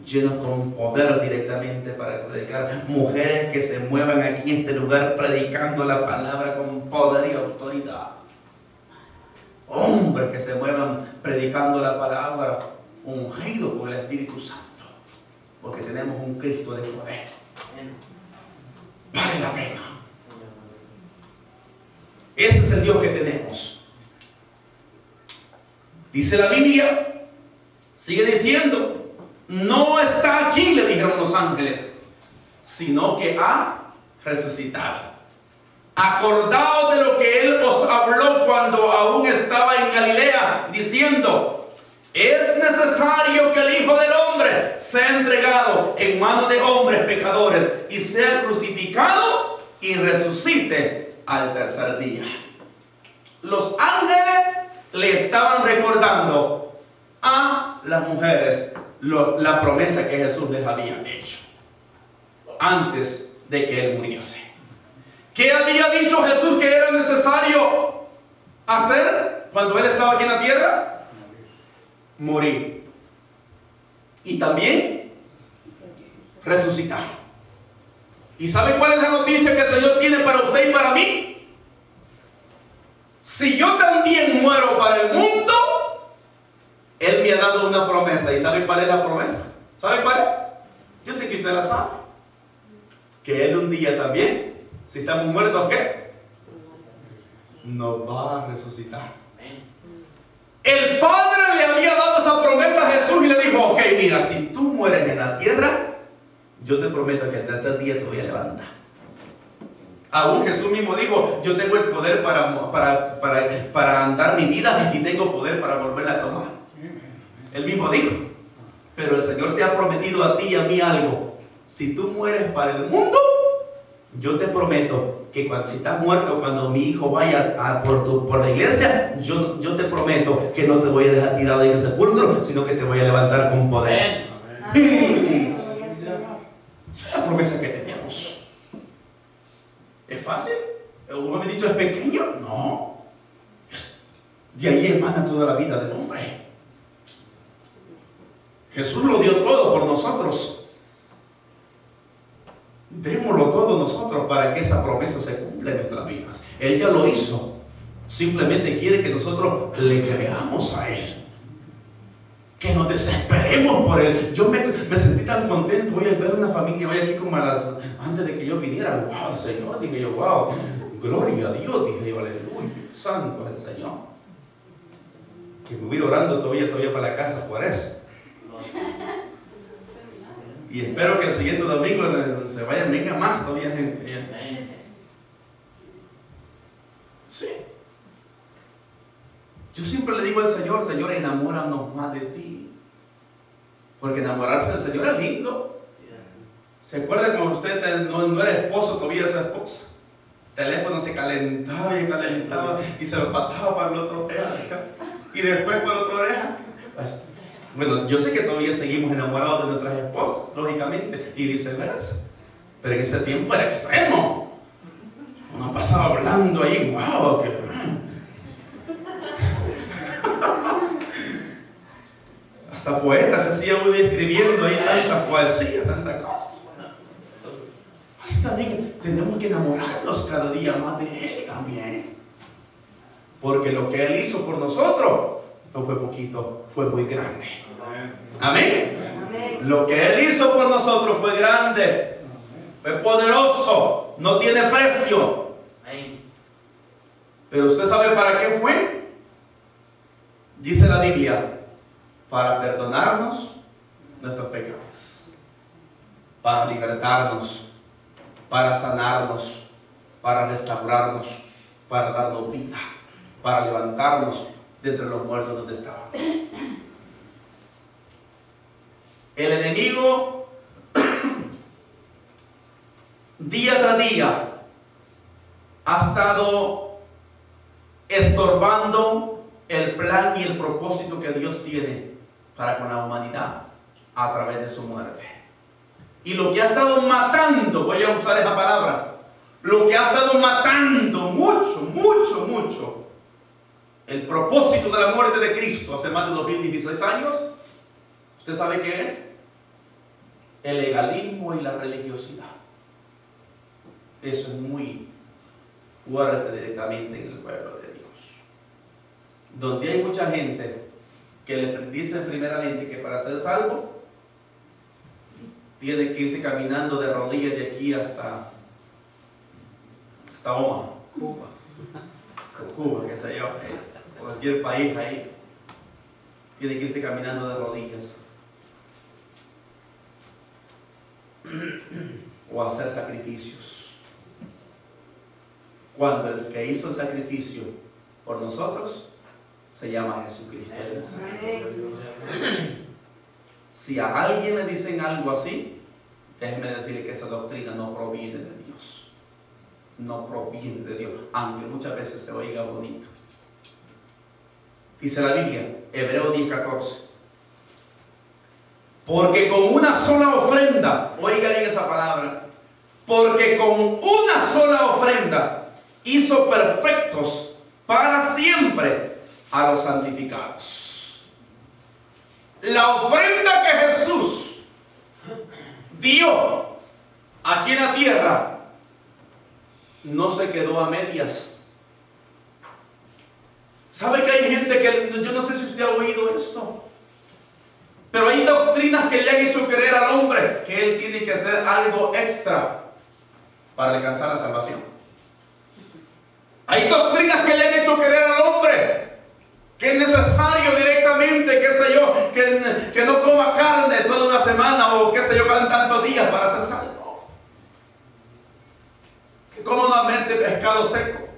llenos con poder directamente para predicar. Mujeres que se muevan aquí en este lugar predicando la palabra con poder y autoridad. Hombres que se muevan predicando la palabra ungido con el Espíritu Santo, porque tenemos un Cristo de poder. Vale la pena. Ese es el Dios que tenemos. Dice la Biblia, sigue diciendo, no está aquí, le dijeron los ángeles, sino que ha resucitado. Acordaos de lo que Él os habló cuando aún estaba en Galilea, diciendo, es necesario que el Hijo del Hombre sea entregado en manos de hombres pecadores y sea crucificado y resucite al tercer día. Los ángeles le estaban recordando a las mujeres la promesa que Jesús les había hecho antes de que Él muriese. ¿Qué había dicho Jesús que era necesario hacer cuando Él estaba aquí en la tierra? Morir. Y también resucitar. ¿Y sabe cuál es la noticia que el Señor tiene para usted y para mí? Si yo también muero para el mundo, Él me ha dado una promesa. ¿Y sabe cuál es la promesa? ¿Sabe cuál es? Yo sé que usted la sabe. Que Él un día también Si estamos muertos, ¿qué? Nos va a resucitar. El Padre le había dado esa promesa a Jesús y le dijo, ok, mira, si tú mueres en la tierra, yo te prometo que al tercer día te voy a levantar. Aún Jesús mismo dijo, yo tengo el poder para andar mi vida y tengo poder para volverla a tomar. Él mismo dijo, pero el Señor te ha prometido a ti y a mí algo. Si tú mueres para el mundo, yo te prometo que si estás muerto, cuando mi hijo vaya por la iglesia, yo te prometo que no te voy a dejar tirado en el sepulcro, sino que te voy a levantar con poder. Esa es la promesa que tenemos. ¿Es fácil? ¿Como me he dicho, es pequeño? No. De ahí emana toda la vida del hombre. Jesús lo dio todo por nosotros. Démoslo todo nosotros para que esa promesa se cumpla en nuestras vidas. Él ya lo hizo. Simplemente quiere que nosotros le creamos a Él. Que nos desesperemos por Él. Yo me sentí tan contento hoy al ver una familia hoy aquí como antes de que yo viniera. Wow, Señor, dije yo, wow, gloria a Dios, dije yo, aleluya, santo es el Señor. Que me voy orando todavía para la casa por eso. Y espero que el siguiente domingo se venga más todavía gente. Sí. Yo siempre le digo al Señor, Señor, enamóranos más de ti. Porque enamorarse del Señor es lindo. ¿Se acuerda cuando usted no era esposo todavía de su esposa? El teléfono se calentaba y calentaba y se lo pasaba para la otra oreja y después para la otra oreja. Bueno, yo sé que todavía seguimos enamorados de nuestras esposas, lógicamente, y viceversa. Pero en ese tiempo era extremo. Uno pasaba hablando ahí, wow, que... Hasta poetas se hacía uno escribiendo ahí tantas poesías, tantas cosas. Así también tenemos que enamorarnos cada día más de Él también. Porque lo que Él hizo por nosotros no fue poquito, fue muy grande. Amén. Amén. Lo que Él hizo por nosotros fue grande, fue poderoso, no tiene precio. Amén. Pero usted sabe para qué fue. Dice la Biblia, para perdonarnos nuestros pecados, para libertarnos, para sanarnos, para restaurarnos, para darnos vida, para levantarnos de entre los muertos donde estábamos. El enemigo día tras día ha estado estorbando el plan y el propósito que Dios tiene para con la humanidad a través de su muerte. Y lo que ha estado matando, voy a usar esa palabra, lo que ha estado matando mucho el propósito de la muerte de Cristo hace más de 2016 años, ¿usted sabe qué es? El legalismo y la religiosidad. Eso es muy fuerte directamente en el pueblo de Dios. Donde hay mucha gente que le dicen primeramente que para ser salvo tiene que irse caminando de rodillas de aquí hasta Omaha, Cuba, qué sé yo, cualquier país ahí, tiene que irse caminando de rodillas o hacer sacrificios, cuando el que hizo el sacrificio por nosotros se llama Jesucristo de Nazaret. Si a alguien le dicen algo así, déjeme decirle que esa doctrina no proviene de Dios. No proviene de Dios, aunque muchas veces se oiga bonito. Dice la Biblia, Hebreos 10:14, porque con una sola ofrenda, oiga bien esa palabra, porque con una sola ofrenda hizo perfectos para siempre a los santificados. La ofrenda que Jesús dio aquí en la tierra no se quedó a medias. ¿Sabe que hay gente que, yo no sé si usted ha oído esto, pero hay doctrinas que le han hecho creer al hombre que él tiene que hacer algo extra para alcanzar la salvación. Hay doctrinas que le han hecho creer al hombre que es necesario directamente, qué sé yo, que no coma carne toda una semana o qué sé yo, cada tantos días para ser salvo. Que coma nuevamente pescado seco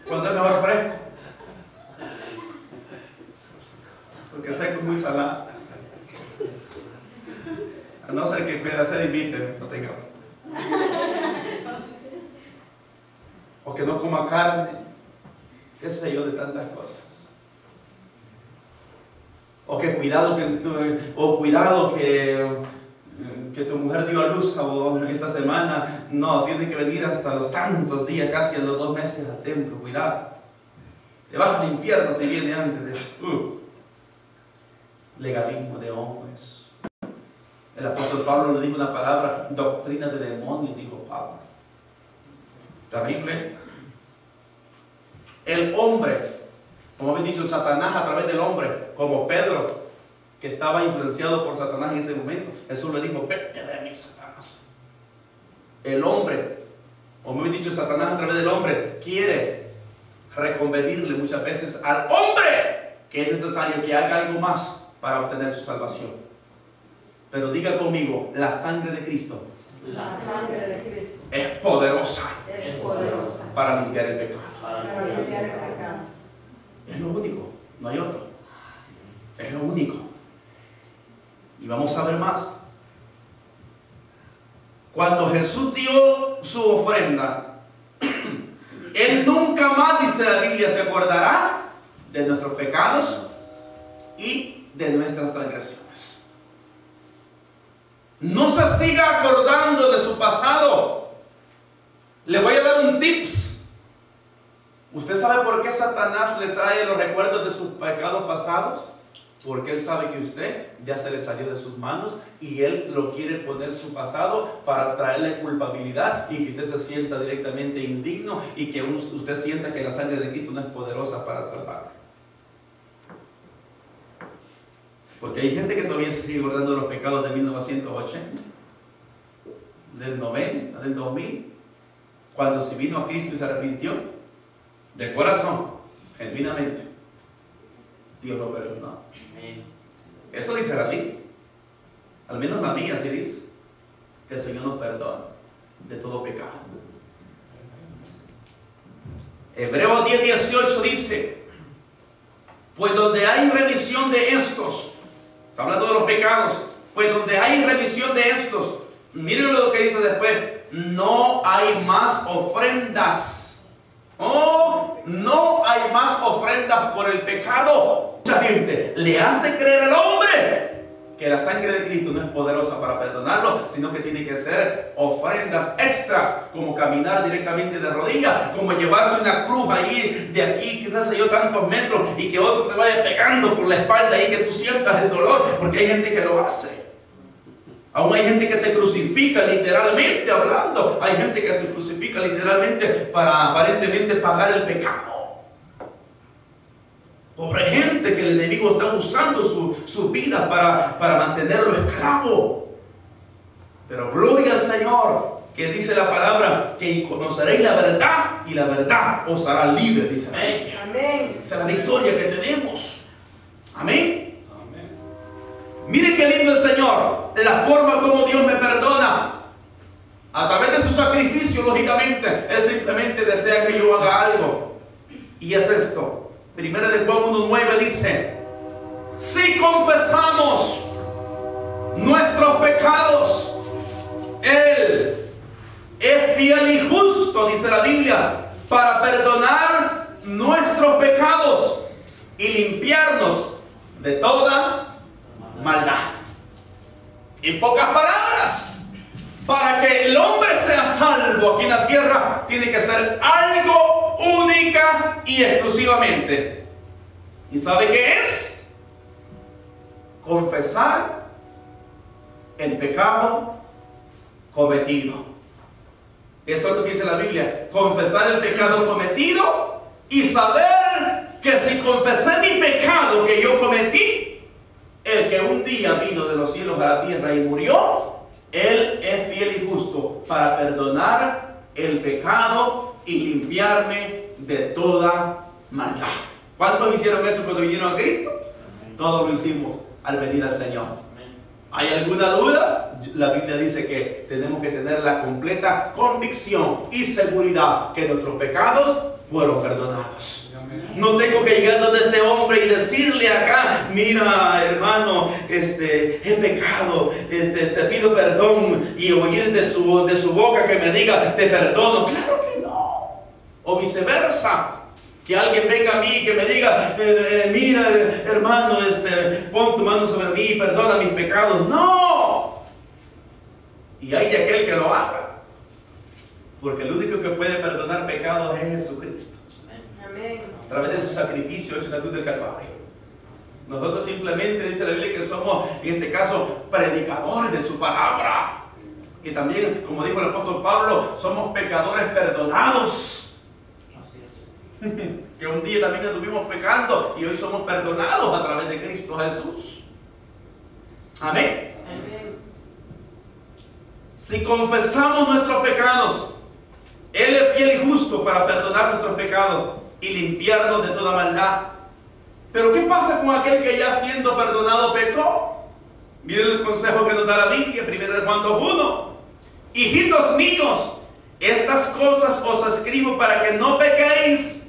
cuando es mejor fresco, porque seco es muy salado. A no ser que pueda ser invite, no tenga. O que no coma carne, qué sé yo, de tantas cosas. O que cuidado que tu mujer dio a luz esta semana, no, tiene que venir hasta los tantos días, casi a los 2 meses al templo, cuidado. Te vas al infierno si viene antes de eso. Legalismo de hombres. El apóstol Pablo le dijo una palabra, doctrina de demonios, dijo Pablo. Terrible. El hombre, como habéis dicho, Satanás a través del hombre, como Pedro, que estaba influenciado por Satanás en ese momento, Jesús le dijo, vete de mí, Satanás. El hombre, como habéis dicho, Satanás a través del hombre, quiere reconvenirle muchas veces al hombre que es necesario que haga algo más para obtener su salvación. Pero diga conmigo, la sangre de Cristo, La sangre de Cristo es poderosa, es poderosa para limpiar el pecado. para limpiar el pecado. Es lo único, no hay otro. Es lo único. Y vamos a ver más. Cuando Jesús dio su ofrenda, Él nunca más, dice la Biblia, se acordará de nuestros pecados y de nuestras transgresiones. No se siga acordando de su pasado. Le voy a dar un tips. ¿Usted sabe por qué Satanás le trae los recuerdos de sus pecados pasados? Porque él sabe que usted ya se le salió de sus manos y él lo quiere poner su pasado para traerle culpabilidad y que usted se sienta directamente indigno y que usted sienta que la sangre de Cristo no es poderosa para salvarle. Porque hay gente que todavía se sigue acordando de los pecados de 1980, del 90, del 2000, cuando se vino a Cristo y se arrepintió de corazón, genuinamente. Dios lo perdonó. Eso dice la Biblia. Al menos la mía sí dice que el Señor nos perdona de todo pecado. Hebreos 10:18 dice: pues donde hay remisión de estos, está hablando de los pecados, pues donde hay remisión de estos, miren lo que dice después, no hay más ofrendas. Oh, no hay más ofrendas por el pecado. Mucha gente le hace creer al hombre que la sangre de Cristo no es poderosa para perdonarlo, sino que tiene que ser ofrendas extras, como caminar directamente de rodillas, como llevarse una cruz ahí, de aquí, que no sé yo, tantos metros, y que otro te vaya pegando por la espalda y que tú sientas el dolor, porque hay gente que lo hace. Aún hay gente que se crucifica literalmente hablando, hay gente que se crucifica literalmente para aparentemente pagar el pecado. Pobre gente que el enemigo está usando su vida para mantenerlo esclavo. Pero gloria al Señor, que dice la palabra, que conoceréis la verdad y la verdad os hará libre, dice la Biblia. Amén. Esa es la victoria que tenemos. Amén. Amén. Miren qué lindo el Señor, la forma como Dios me perdona. A través de su sacrificio, lógicamente, Él simplemente desea que yo haga algo. Y es esto. Primera de Juan 1:9 dice: si confesamos nuestros pecados, Él es fiel y justo, dice la Biblia, para perdonar nuestros pecados y limpiarnos de toda maldad. En pocas palabras, para que el hombre sea salvo aquí en la tierra, tiene que ser algo única y exclusivamente. ¿Y sabe qué es? Confesar el pecado cometido. Eso es lo que dice la Biblia. Confesar el pecado cometido y saber que si confesé mi pecado que yo cometí, el que un día vino de los cielos a la tierra y murió, Él es fiel y justo para perdonar el pecado y limpiarme de toda maldad. ¿Cuántos hicieron eso cuando vinieron a Cristo? Todos lo hicimos al venir al Señor. ¿Hay alguna duda? La Biblia dice que tenemos que tener la completa convicción y seguridad que nuestros pecados fueron perdonados. No tengo que llegar donde este hombre y decirle acá: mira, hermano, he pecado, te pido perdón, y oír de su boca que me diga: te perdono. Claro que no. O viceversa. Que alguien venga a mí y que me diga: mira, hermano, pon tu mano sobre mí y perdona mis pecados. ¡No! Y hay de aquel que lo haga. Porque el único que puede perdonar pecados es Jesucristo. Amén. A través de su sacrificio hecho en la cruz del Calvario. Nosotros simplemente, dice la Biblia, que somos, en este caso, predicadores de su palabra. Que también, como dijo el apóstol Pablo, somos pecadores perdonados. Que un día también estuvimos pecando y hoy somos perdonados a través de Cristo Jesús. Amén. Amén. Si confesamos nuestros pecados, Él es fiel y justo para perdonar nuestros pecados y limpiarnos de toda maldad. Pero ¿qué pasa con aquel que ya siendo perdonado pecó? Miren el consejo que nos da la Biblia, 1 Juan 2:1. Hijitos míos, estas cosas os escribo para que no pequéis.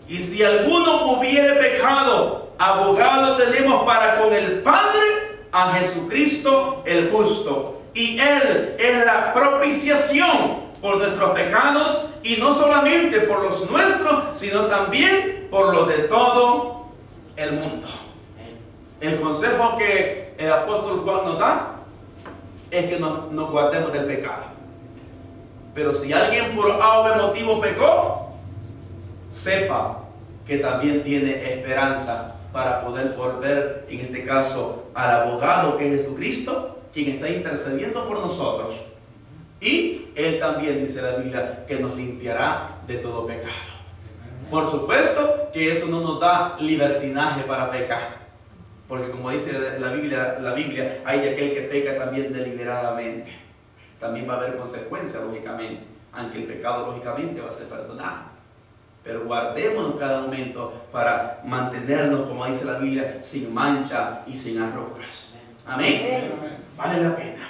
Y si alguno hubiere pecado, abogado tenemos para con el Padre, a Jesucristo el justo. Y Él es la propiciación por nuestros pecados, y no solamente por los nuestros, sino también por los de todo el mundo. El consejo que el apóstol Juan nos da es que nos guardemos del pecado. Pero si alguien por algún motivo pecó, sepa que también tiene esperanza para poder volver, en este caso, al abogado que es Jesucristo, quien está intercediendo por nosotros. Y Él también, dice la Biblia, que nos limpiará de todo pecado. Por supuesto que eso no nos da libertinaje para pecar. Porque como dice la Biblia, hay de aquel que peca también deliberadamente. También va a haber consecuencias, lógicamente. Aunque el pecado, lógicamente, va a ser perdonado. Pero guardémonos cada momento para mantenernos, como dice la Biblia, sin mancha y sin arrugas. Amén. Vale la pena.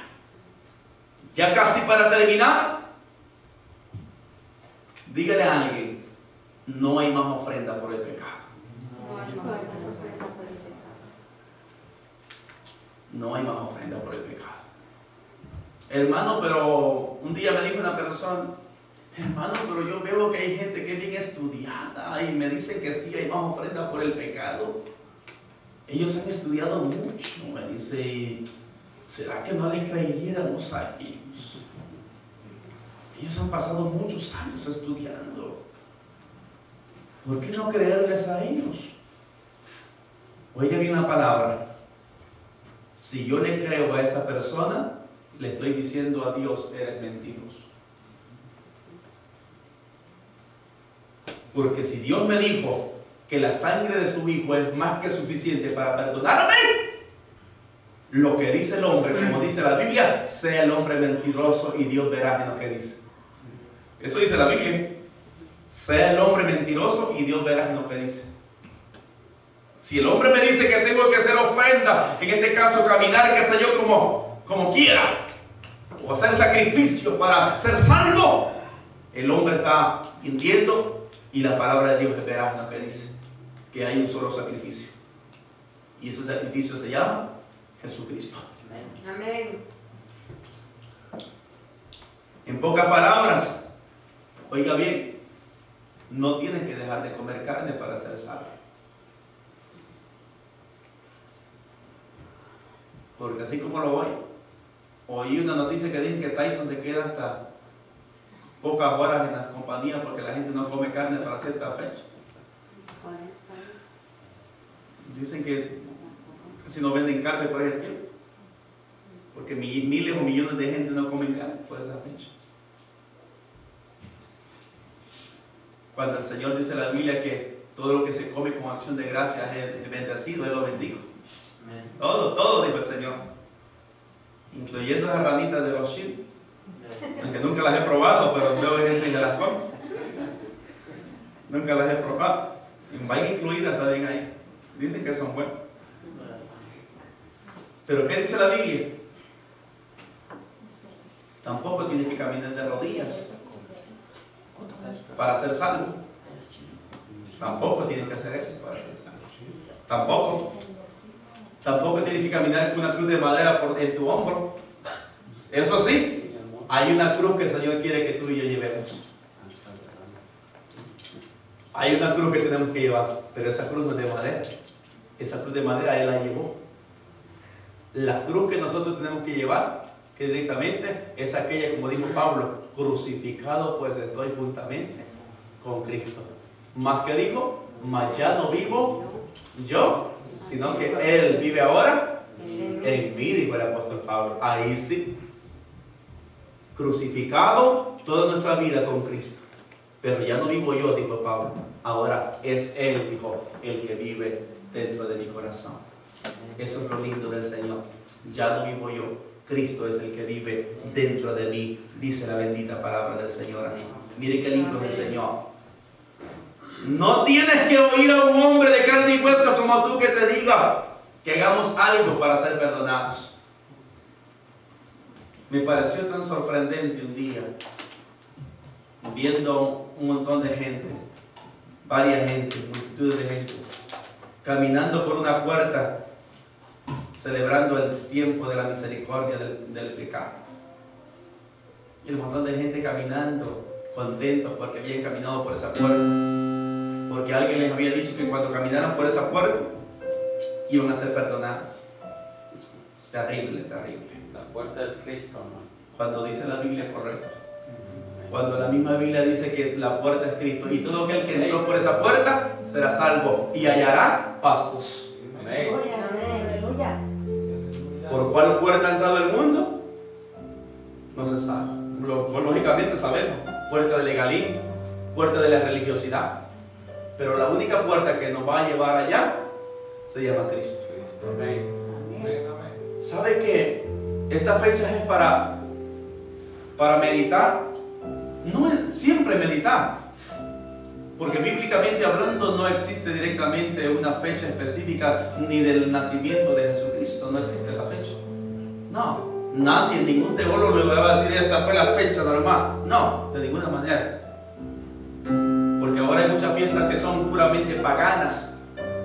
Ya casi para terminar, dígale a alguien: no hay más ofrenda por el pecado. No hay más ofrenda por el pecado. Hermano, pero un día me dijo una persona: hermano, pero yo veo que hay gente que es bien estudiada y me dicen que sí hay más ofrenda por el pecado. Ellos han estudiado mucho, me dice. ¿Será que no les creyéramos a ellos? Ellos han pasado muchos años estudiando. ¿Por qué no creerles a ellos? Oiga bien la palabra. Si yo le creo a esa persona, le estoy diciendo a Dios: eres mentiroso. Porque si Dios me dijo que la sangre de su Hijo es más que suficiente para perdonarme, lo que dice el hombre, como dice la Biblia, sea el hombre mentiroso y Dios verá en lo que dice. Eso dice la Biblia. Sea el hombre mentiroso y Dios verá en lo que dice. Si el hombre me dice que tengo que hacer ofrenda, en este caso caminar, qué sé yo, como quiera, o hacer sacrificio para ser salvo, el hombre está mintiendo, y la palabra de Dios es veraz en lo que dice, que hay un solo sacrificio, y ese sacrificio se llama Jesucristo. Amén. En pocas palabras, oiga bien, no tienes que dejar de comer carne para ser salvo. Porque así como lo oí una noticia que dice que Tyson se queda hasta pocas horas en las compañías porque la gente no come carne para cierta fecha. Dicen que casi no venden carne por ese tiempo, porque miles o millones de gente no comen carne por esa fecha. Cuando el Señor dice en la Biblia que todo lo que se come con acción de gracias es bendecido, Él lo bendijo. Todo dijo el Señor, incluyendo las ranitas de los chips. Aunque nunca las he probado, pero veo gente que las come. Nunca las he probado. Van incluidas también ahí. Dicen que son buenas. Pero ¿qué dice la Biblia? Tampoco tienes que caminar de rodillas para ser salvo. Tampoco tienes que hacer eso para ser salvo. Tampoco tienes que caminar con una cruz de madera en tu hombro. Eso sí, hay una cruz que el Señor quiere que tú y yo llevemos. Hay una cruz que tenemos que llevar, pero esa cruz no es de madera. Esa cruz de madera Él la llevó. La cruz que nosotros tenemos que llevar, que directamente es aquella, como dijo Pablo, crucificado pues estoy juntamente con Cristo. Más que dijo, mas ya no vivo yo, sino que Él vive ahora en mí, dijo el apóstol Pablo. Ahí sí, crucificado toda nuestra vida con Cristo. Pero ya no vivo yo, dijo Pablo. Ahora es Él, dijo, el que vive dentro de mi corazón. Eso es lo lindo del Señor. Ya no vivo yo, Cristo es el que vive dentro de mí, dice la bendita palabra del Señor ahí. Mire qué lindo es el Señor. No tienes que oír a un hombre de carne y hueso como tú que te diga que hagamos algo para ser perdonados. Me pareció tan sorprendente un día viendo un montón de gente, varias gente, multitudes de gente, caminando por una puerta, celebrando el tiempo de la misericordia del pecado. Y un montón de gente caminando, contentos porque habían caminado por esa puerta. Porque alguien les había dicho que cuando caminaran por esa puerta, iban a ser perdonados. Terrible, terrible. La puerta es Cristo, ¿no? Cuando dice la Biblia, correcto. Cuando la misma Biblia dice que la puerta es Cristo. Y todo aquel que entró por esa puerta será salvo y hallará pastos. Amén. Aleluya. ¿Por cuál puerta ha entrado el mundo? No se sabe. Lógicamente sabemos. Puerta del legalismo, puerta de la religiosidad. Pero la única puerta que nos va a llevar allá se llama Cristo. Amén. ¿Sabe qué? Esta fecha es para meditar. No es siempre meditar. Porque bíblicamente hablando no existe directamente una fecha específica ni del nacimiento de Jesucristo. No existe la fecha. No, nadie, ningún teólogo le va a decir esta fue la fecha normal. No, de ninguna manera. Porque ahora hay muchas fiestas que son puramente paganas.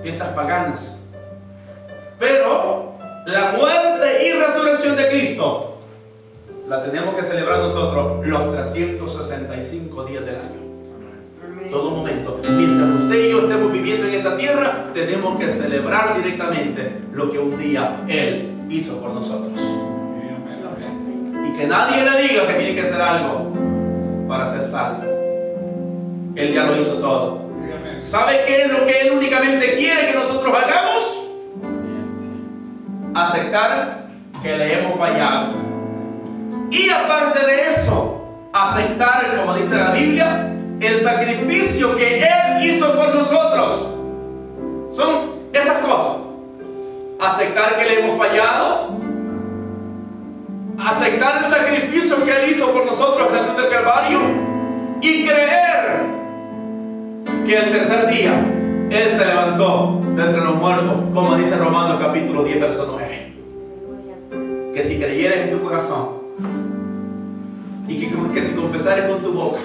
Fiestas paganas. Pero la muerte y resurrección de Cristo la tenemos que celebrar nosotros los 365 días del año. Todo momento. Mientras usted y yo estemos viviendo en esta tierra, tenemos que celebrar directamente lo que un día Él hizo por nosotros. Y que nadie le diga que tiene que hacer algo para ser salvo. Él ya lo hizo todo. ¿Sabe qué es lo que Él únicamente quiere que nosotros hagamos? Aceptar que le hemos fallado. Y aparte de eso, aceptar, como dice la Biblia, el sacrificio que Él hizo por nosotros. Son esas cosas. Aceptar que le hemos fallado. Aceptar el sacrificio que Él hizo por nosotros en la cruz del Calvario. Y creer que el tercer día Él se levantó de entre los muertos, como dice Romanos capítulo 10, verso 9. Que si creyeres en tu corazón y que si confesares con tu boca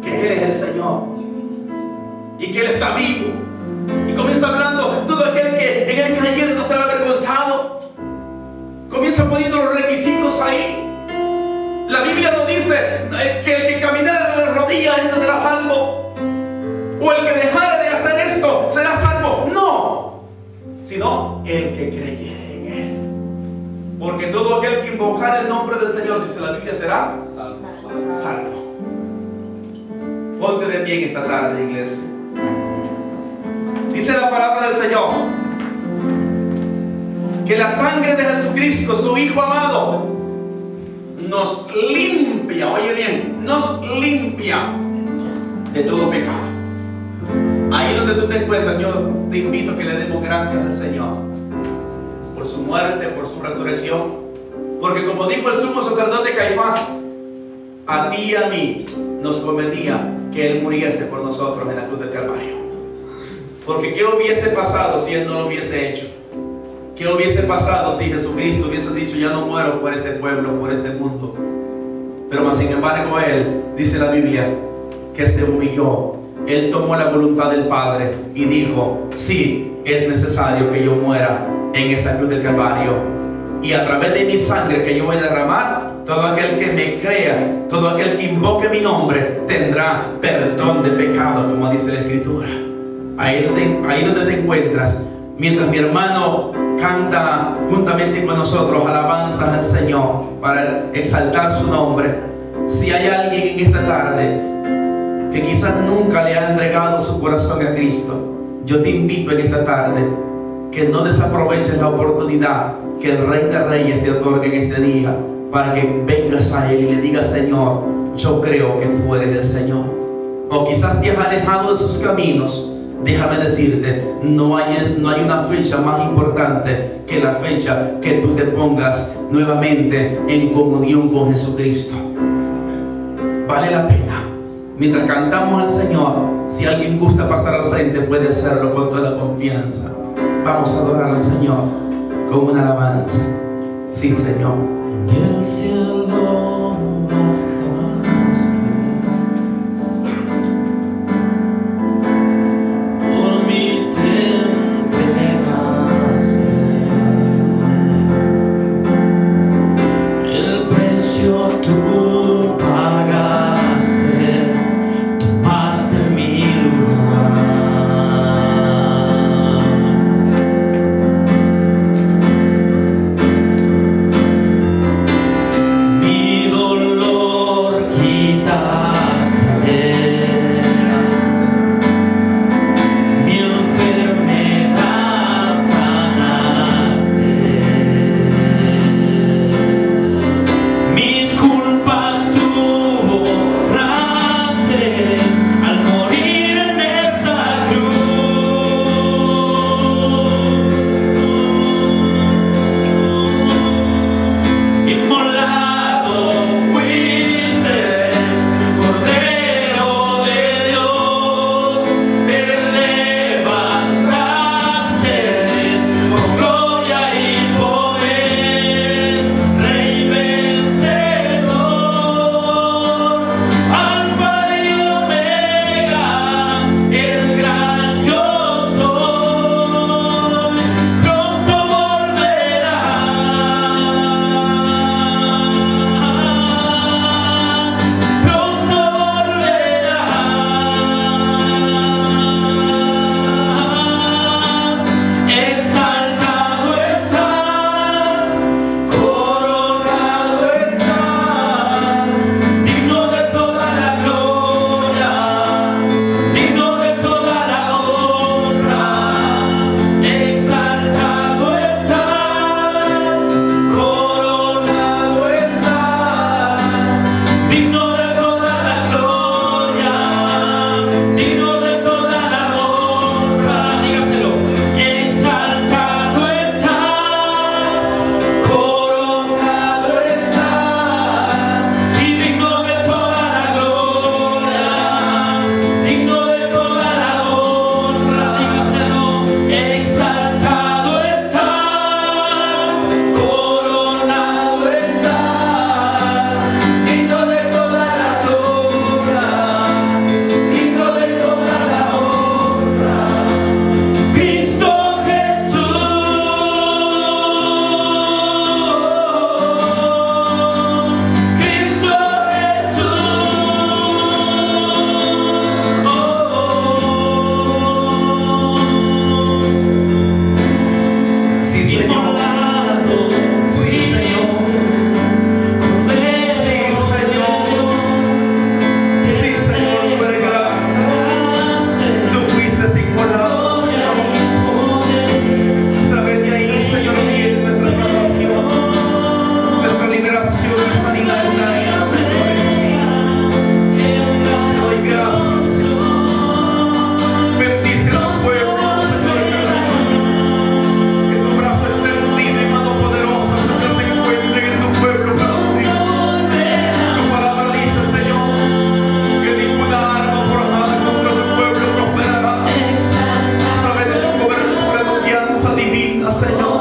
que Él es el Señor y que Él está vivo, y comienza hablando todo aquel que en Él creyere no será avergonzado, comienza poniendo los requisitos ahí. La Biblia no dice que el que caminara de rodillas ese será salvo, o el que dejara de hacer esto será salvo. No, sino el que creyere en Él. Porque todo aquel que invocar el nombre del Señor, dice la Biblia, será salvo. Ponte de pie en esta tarde, iglesia. Dice la palabra del Señor que la sangre de Jesucristo, su Hijo amado, nos limpia, oye bien, nos limpia de todo pecado. Ahí donde tú te encuentras, yo te invito a que le demos gracias al Señor por su muerte, por su resurrección, Porque como dijo el sumo sacerdote Caifás, a ti y a mí nos convenía que Él muriese por nosotros en la cruz del Calvario. Porque ¿qué hubiese pasado si Él no lo hubiese hecho? ¿Qué hubiese pasado si Jesucristo hubiese dicho, ya no muero por este pueblo, por este mundo? Pero más sin embargo Él, dice la Biblia, que se humilló. Él tomó la voluntad del Padre y dijo, sí, es necesario que yo muera en esa cruz del Calvario. Y a través de mi sangre que yo voy a derramar, todo aquel que me crea, todo aquel que invoque mi nombre, tendrá perdón de pecado, como dice la Escritura. Ahí donde te encuentras, mientras mi hermano canta juntamente con nosotros alabanzas al Señor para exaltar su nombre, si hay alguien en esta tarde que quizás nunca le ha entregado su corazón a Cristo, yo te invito en esta tarde que no desaproveches la oportunidad que el Rey de Reyes te otorga en este día, para que vengas a Él y le digas, Señor, yo creo que tú eres el Señor. O quizás te has alejado de sus caminos. Déjame decirte, no hay una fecha más importante que la fecha que tú te pongas nuevamente en comunión con Jesucristo. Vale la pena. Mientras cantamos al Señor, si alguien gusta pasar al frente, puede hacerlo con toda confianza. Vamos a adorar al Señor con una alabanza. Sí, Señor. Del cielo bajaste, por mí te entregaste, el precio tú pagaste, tomaste mi lugar. Bendice al pueblo, Señor, que tu brazo esté Señor.